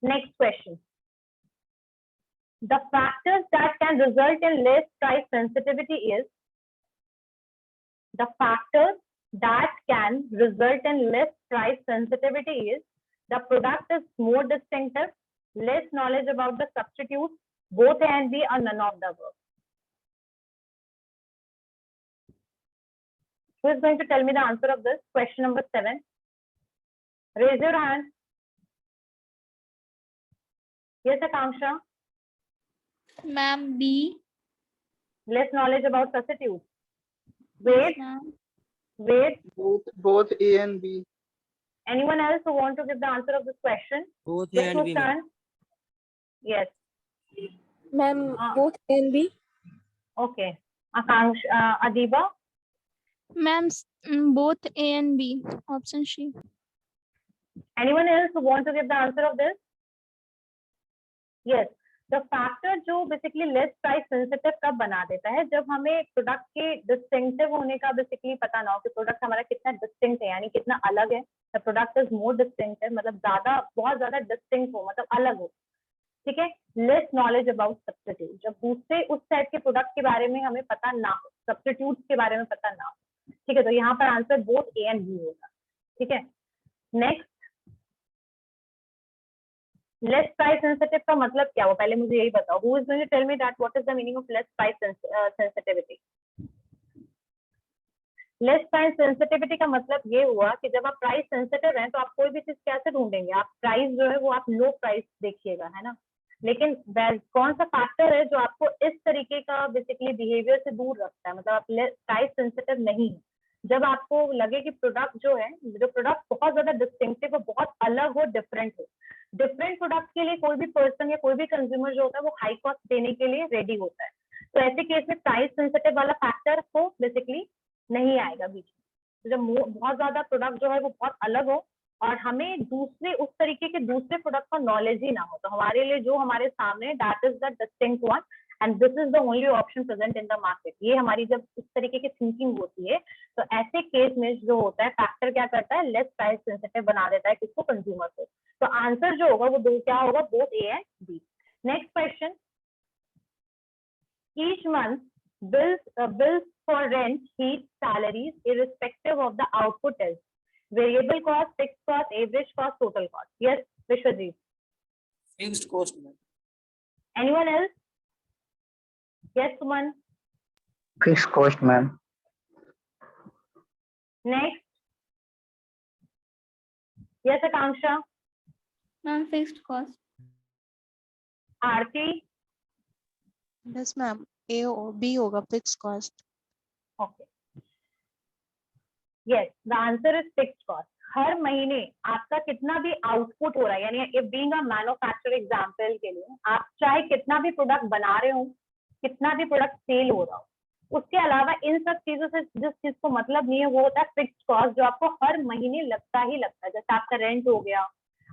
Next question. The factors that can result in less price sensitivity is the product is more distinctive, less knowledge about the substitute, both A and B, or none of the above. Who is going to tell me the answer of this? Question number 7. Raise your hand. Yes, Akanksha. Ma'am, B. Less knowledge about substitute. Wait. Yes, Wait. Both A and B. Anyone else who want to give the answer of this question? Both A Yes, and B, ma'am. Muskan. Yes. Ma'am, both A and B. Okay. Akanksha, Adiba. Ma'am, both A and B. Option C. Anyone else who want to give the answer of this? Yes. The factor जो बेसिकली लेस प्राइस सेंसिटिव कब बना देता है? जब हमें प्रोडक्ट के डिस्टिंक्टिव होने का बेसिकली पता ना हो कि प्रोडक्ट हमारा कितना डिस्टिंक्ट है, यानी कितना अलग है. The product is more distinctive, मतलब ज्यादा, बहुत ज्यादा डिस्टिंक्ट हो, मतलब अलग हो. ठीक है. लेस नॉलेज अबाउट सब्स्टिट्यूट, जब दूसरे उस टाइप के प्रोडक्ट के बारे में हमें पता ना हो, सब्स्टिट्यूट के बारे में पता ना हो. ठीक है, तो यहाँ पर answer both A and B होगा. ठीक है. नेक्स्ट, लेस प्राइस सेंसिटिव का मतलब क्या हो, पहले मुझे यही बताओ. Who is going to tell me that what is the meaning of less price sensitivity? Less price sensitivity का मतलब ये हुआ कि जब आप प्राइस सेंसिटिव हैं तो आप कोई भी चीज कैसे ढूंढेंगे? आप प्राइस जो है वो आप लो प्राइस देखिएगा, है ना. लेकिन कौन सा फैक्टर है जो आपको इस तरीके का बेसिकली बिहेवियर से दूर रखता है, मतलब आप प्राइस सेंसिटिव नहीं है? जब आपको लगे कि प्रोडक्ट जो है, जो प्रोडक्ट बहुत ज्यादा डिस्टिंक्टिव हो, बहुत अलग हो, डिफरेंट हो. डिफरेंट प्रोडक्ट के लिए कोई भी पर्सन या कोई भी कंज्यूमर जो होता है वो हाई कॉस्ट देने के लिए रेडी होता है. तो ऐसे केस में प्राइस सेंसिटिव वाला फैक्टर को बेसिकली नहीं आएगा बीच में. तो जब बहुत ज्यादा प्रोडक्ट जो है वो बहुत अलग हो और हमें दूसरे उस तरीके के दूसरे प्रोडक्ट का नॉलेज ही ना हो, तो हमारे लिए जो हमारे सामने that is the distinct one and this is the only option present in the market. ये हमारी जब इस तरीके की थिंकिंग होती है तो ऐसे केस में जो होता है फैक्टर क्या करता है, लेस प्राइस सेंसिटिव बना देता है किसको, कंज्यूमर को. तो आंसर जो होगा वो दो क्या होगा, both A and B. Next question, each month bills for rent, heat, salaries irrespective of the output is variable cost, fixed cost, average cost, total cost. Yes, Vishwajit. Fixed cost, ma'am. Anyone else? Yes, Suman. Fixed cost, ma'am. Next. Yes, Akanksha. Ma'am, fixed cost. Aarti. Yes ma'am, A B होगा fixed cost. Okay. Yes, the answer is fixed cost. हर महीने आपका कितना भी आउटपुट हो रहा है, यानी if being a manufacturer example के लिए आप चाहे कितना भी प्रोडक्ट बना रहे हो, कितना भी प्रोडक्ट सेल हो रहा हो, उसके अलावा इन सब चीजों से जिस चीज को मतलब नहीं है वो होता है फिक्स्ड कॉस्ट, जो आपको हर महीने लगता ही लगता है. जैसे आपका रेंट हो गया,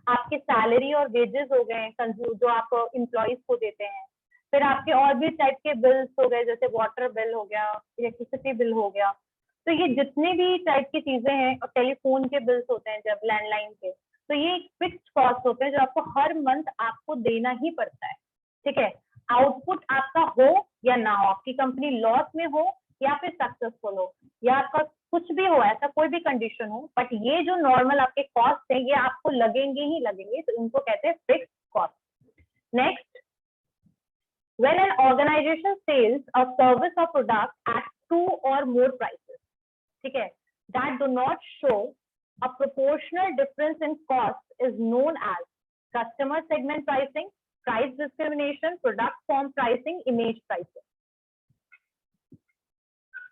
आपके सैलरी और वेजेस हो गए जो आप एम्प्लॉइज को देते हैं, फिर आपके और भी टाइप के बिल्स हो गए, जैसे वाटर बिल हो गया, इलेक्ट्रिसिटी बिल हो गया. तो ये जितने भी टाइप की चीजें हैं, और टेलीफोन के बिल्स होते हैं जब लैंडलाइन के, तो ये एक फिक्स्ड कॉस्ट होते हैं जो आपको हर मंथ आपको देना ही पड़ता है. ठीक है, आउटपुट आपका हो या ना हो, आपकी कंपनी लॉस में हो या फिर सक्सेसफुल हो, या आपका कुछ भी हो, ऐसा कोई भी कंडीशन हो, बट ये जो नॉर्मल आपके कॉस्ट है ये आपको लगेंगे ही लगेंगे, तो इनको कहते हैं fixed cost. Next, when an organization sells a service or product at 2 or more prices, ठीक है, that do not show a proportional difference in cost is known as customer segment pricing, price discrimination, product form pricing, image pricing.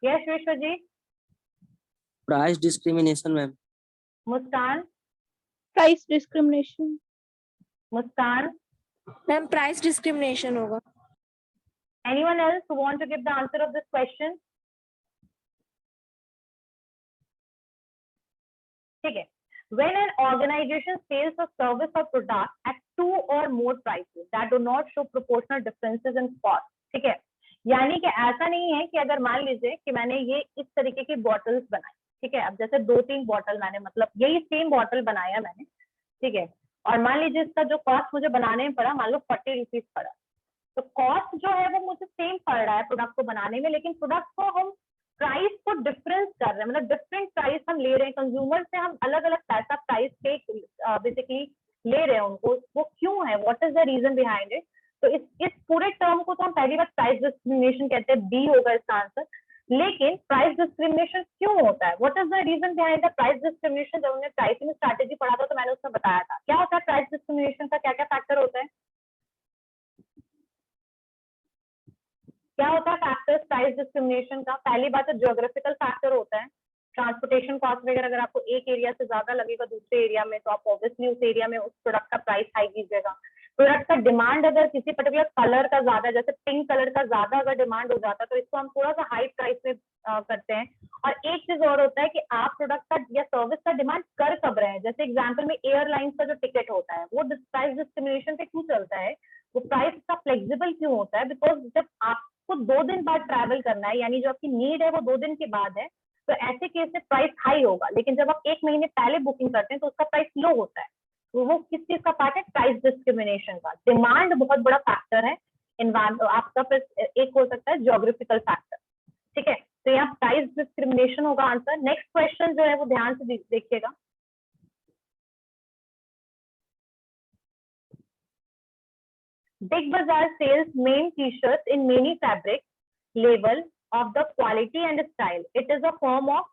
Yes, Vishwajit. Price discrimination, ma'am. Muskan. Price discrimination. Muskan. Ma'am price discrimination होगा. Anyone else who want to give the answer of this question? ठीक है, when an organization sells a service or product at 2 or more prices that do not show proportional differences in cost. ठीक है, यानी कि ऐसा नहीं है कि अगर मान लीजिए कि मैंने ये इस तरीके की बॉटल्स बनाई, ठीक है, अब जैसे 2-3 बॉटल मैंने, मतलब यही सेम बॉटल बनाया मैंने, ठीक है, और मान लीजिए इसका जो कॉस्ट मुझे बनाने में पड़ा, मान लो 40 रुपीज पड़ा, तो कॉस्ट जो है वो मुझे सेम पड़ रहा है प्रोडक्ट को बनाने में, लेकिन प्रोडक्ट को हम प्राइस को डिफरेंस कर रहे हैं, मतलब डिफरेंट प्राइस हम ले रहे हैं कंज्यूमर से, हम अलग अलग पैसा प्राइस पे बेसिकली ले रहे हैं उनको. वो क्यों है, what is the reason behind it? तो इस पूरे टर्म को तो हम पहली बार प्राइस डिस्क्रिमिनेशन कहते हैं, बी होगा इसका आंसर. लेकिन प्राइस डिस्क्रिमिनेशन क्यों होता है, what is the reason behind the price discrimination? जब हमने प्राइसिंग स्ट्रैटेजी पढ़ा था तो मैंने उसमें बताया था क्या होता है प्राइस डिस्क्रिमिनेशन का, क्या क्या फैक्टर होता है, क्या होता है फैक्टर्स प्राइस डिस्क्रिमिनेशन का. पहली बात तो ज्योग्राफिकल फैक्टर होता है, ट्रांसपोर्टेशन कॉस्ट वगैरह अगर आपको एक एरिया से ज्यादा लगेगा दूसरे एरिया में तो आप ऑब्वियसली उस एरिया में उस प्रोडक्ट का प्राइस हाई कीजिएगा. प्रोडक्ट का डिमांड अगर किसी पर्टिकुलर कलर का ज्यादा, जैसे पिंक कलर का ज्यादा अगर डिमांड हो जाता है तो इसको हम थोड़ा सा हाई प्राइस में करते हैं. और एक चीज और होता है कि आप प्रोडक्ट का या सर्विस का डिमांड कर कब रहे हैं, जैसे एग्जाम्पल में एयरलाइंस का जो टिकट होता है वो प्राइस डिस्क्रिमिनेशन पे क्यों चलता है, वो प्राइस का फ्लेक्सिबल क्यों होता है, बिकॉज जब आपको 2 दिन बाद ट्रैवल करना है, यानी जो आपकी नीड है वो 2 दिन के बाद है, तो ऐसे केस में प्राइस हाई होगा. लेकिन जब आप 1 महीने पहले बुकिंग करते हैं तो उसका प्राइस लो होता है. तो वो किस चीज का पार्ट है, प्राइस डिस्क्रिमिनेशन का. डिमांड बहुत बड़ा फैक्टर है, आपका फिर एक हो सकता है ज्योग्राफिकल फैक्टर. ठीक है, तो यहाँ प्राइस डिस्क्रिमिनेशन होगा आंसर. नेक्स्ट क्वेश्चन जो है वो ध्यान से देखिएगा. Big Bazaar sells main t-shirts in many fabrics, label of the quality and style. It is a form of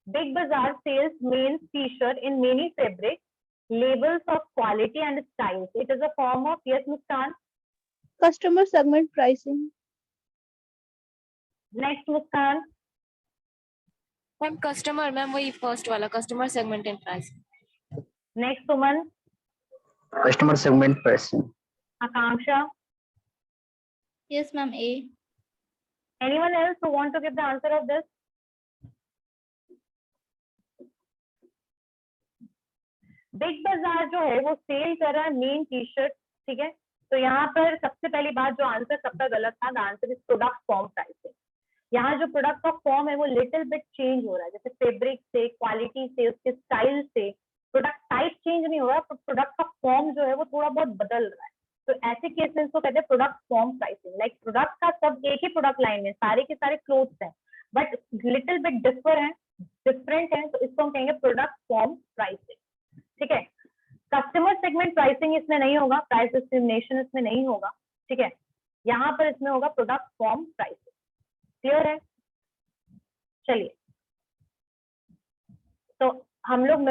Big Bazaar sells men's t-shirt in many fabrics, labels of quality and styles. It is a form of, yes, Muskan? Customer segment pricing. Next, Muskan. Ma'am customer, ma'am वही फर्स्ट वाला customer segment and pricing. Next, Suman. Customer segment pricing. Akanksha. Yes, ma'am. A. Anyone else who want to give the answer of this? Big बाजार जो है वो सेल कर रहा है मेन टी शर्ट ठीक है, तो यहाँ पर सबसे पहली बात, जो आंसर सबका गलत था, the answer is product form pricing. यहाँ जो प्रोडक्ट का फॉर्म है वो लिटिल बिट चेंज हो रहा है, जैसे फैब्रिक से, क्वालिटी से, उसके स्टाइल से, प्रोडक्ट टाइप चेंज नहीं हो रहा, तो प्रोडक्ट का फॉर्म जो है वो थोड़ा बहुत बदल रहा है। तो ऐसे केसेस को कहते हैं product form pricing. Like product का सब एक ही प्रोडक्ट लाइन में सारे के सारे क्लोथ्स हैं, बट लिटिल बिट डिफरेंट है, तो इसको हम कहेंगे प्रोडक्ट फॉर्म प्राइसिंग। ठीक है, कस्टमर सेगमेंट प्राइसिंग इसमें नहीं होगा, प्राइस डिस्क्रिमिनेशन इसमें नहीं होगा। ठीक है, यहाँ पर इसमें होगा प्रोडक्ट फॉर्म प्राइसिंग। क्लियर है? चलिए, तो हम लोग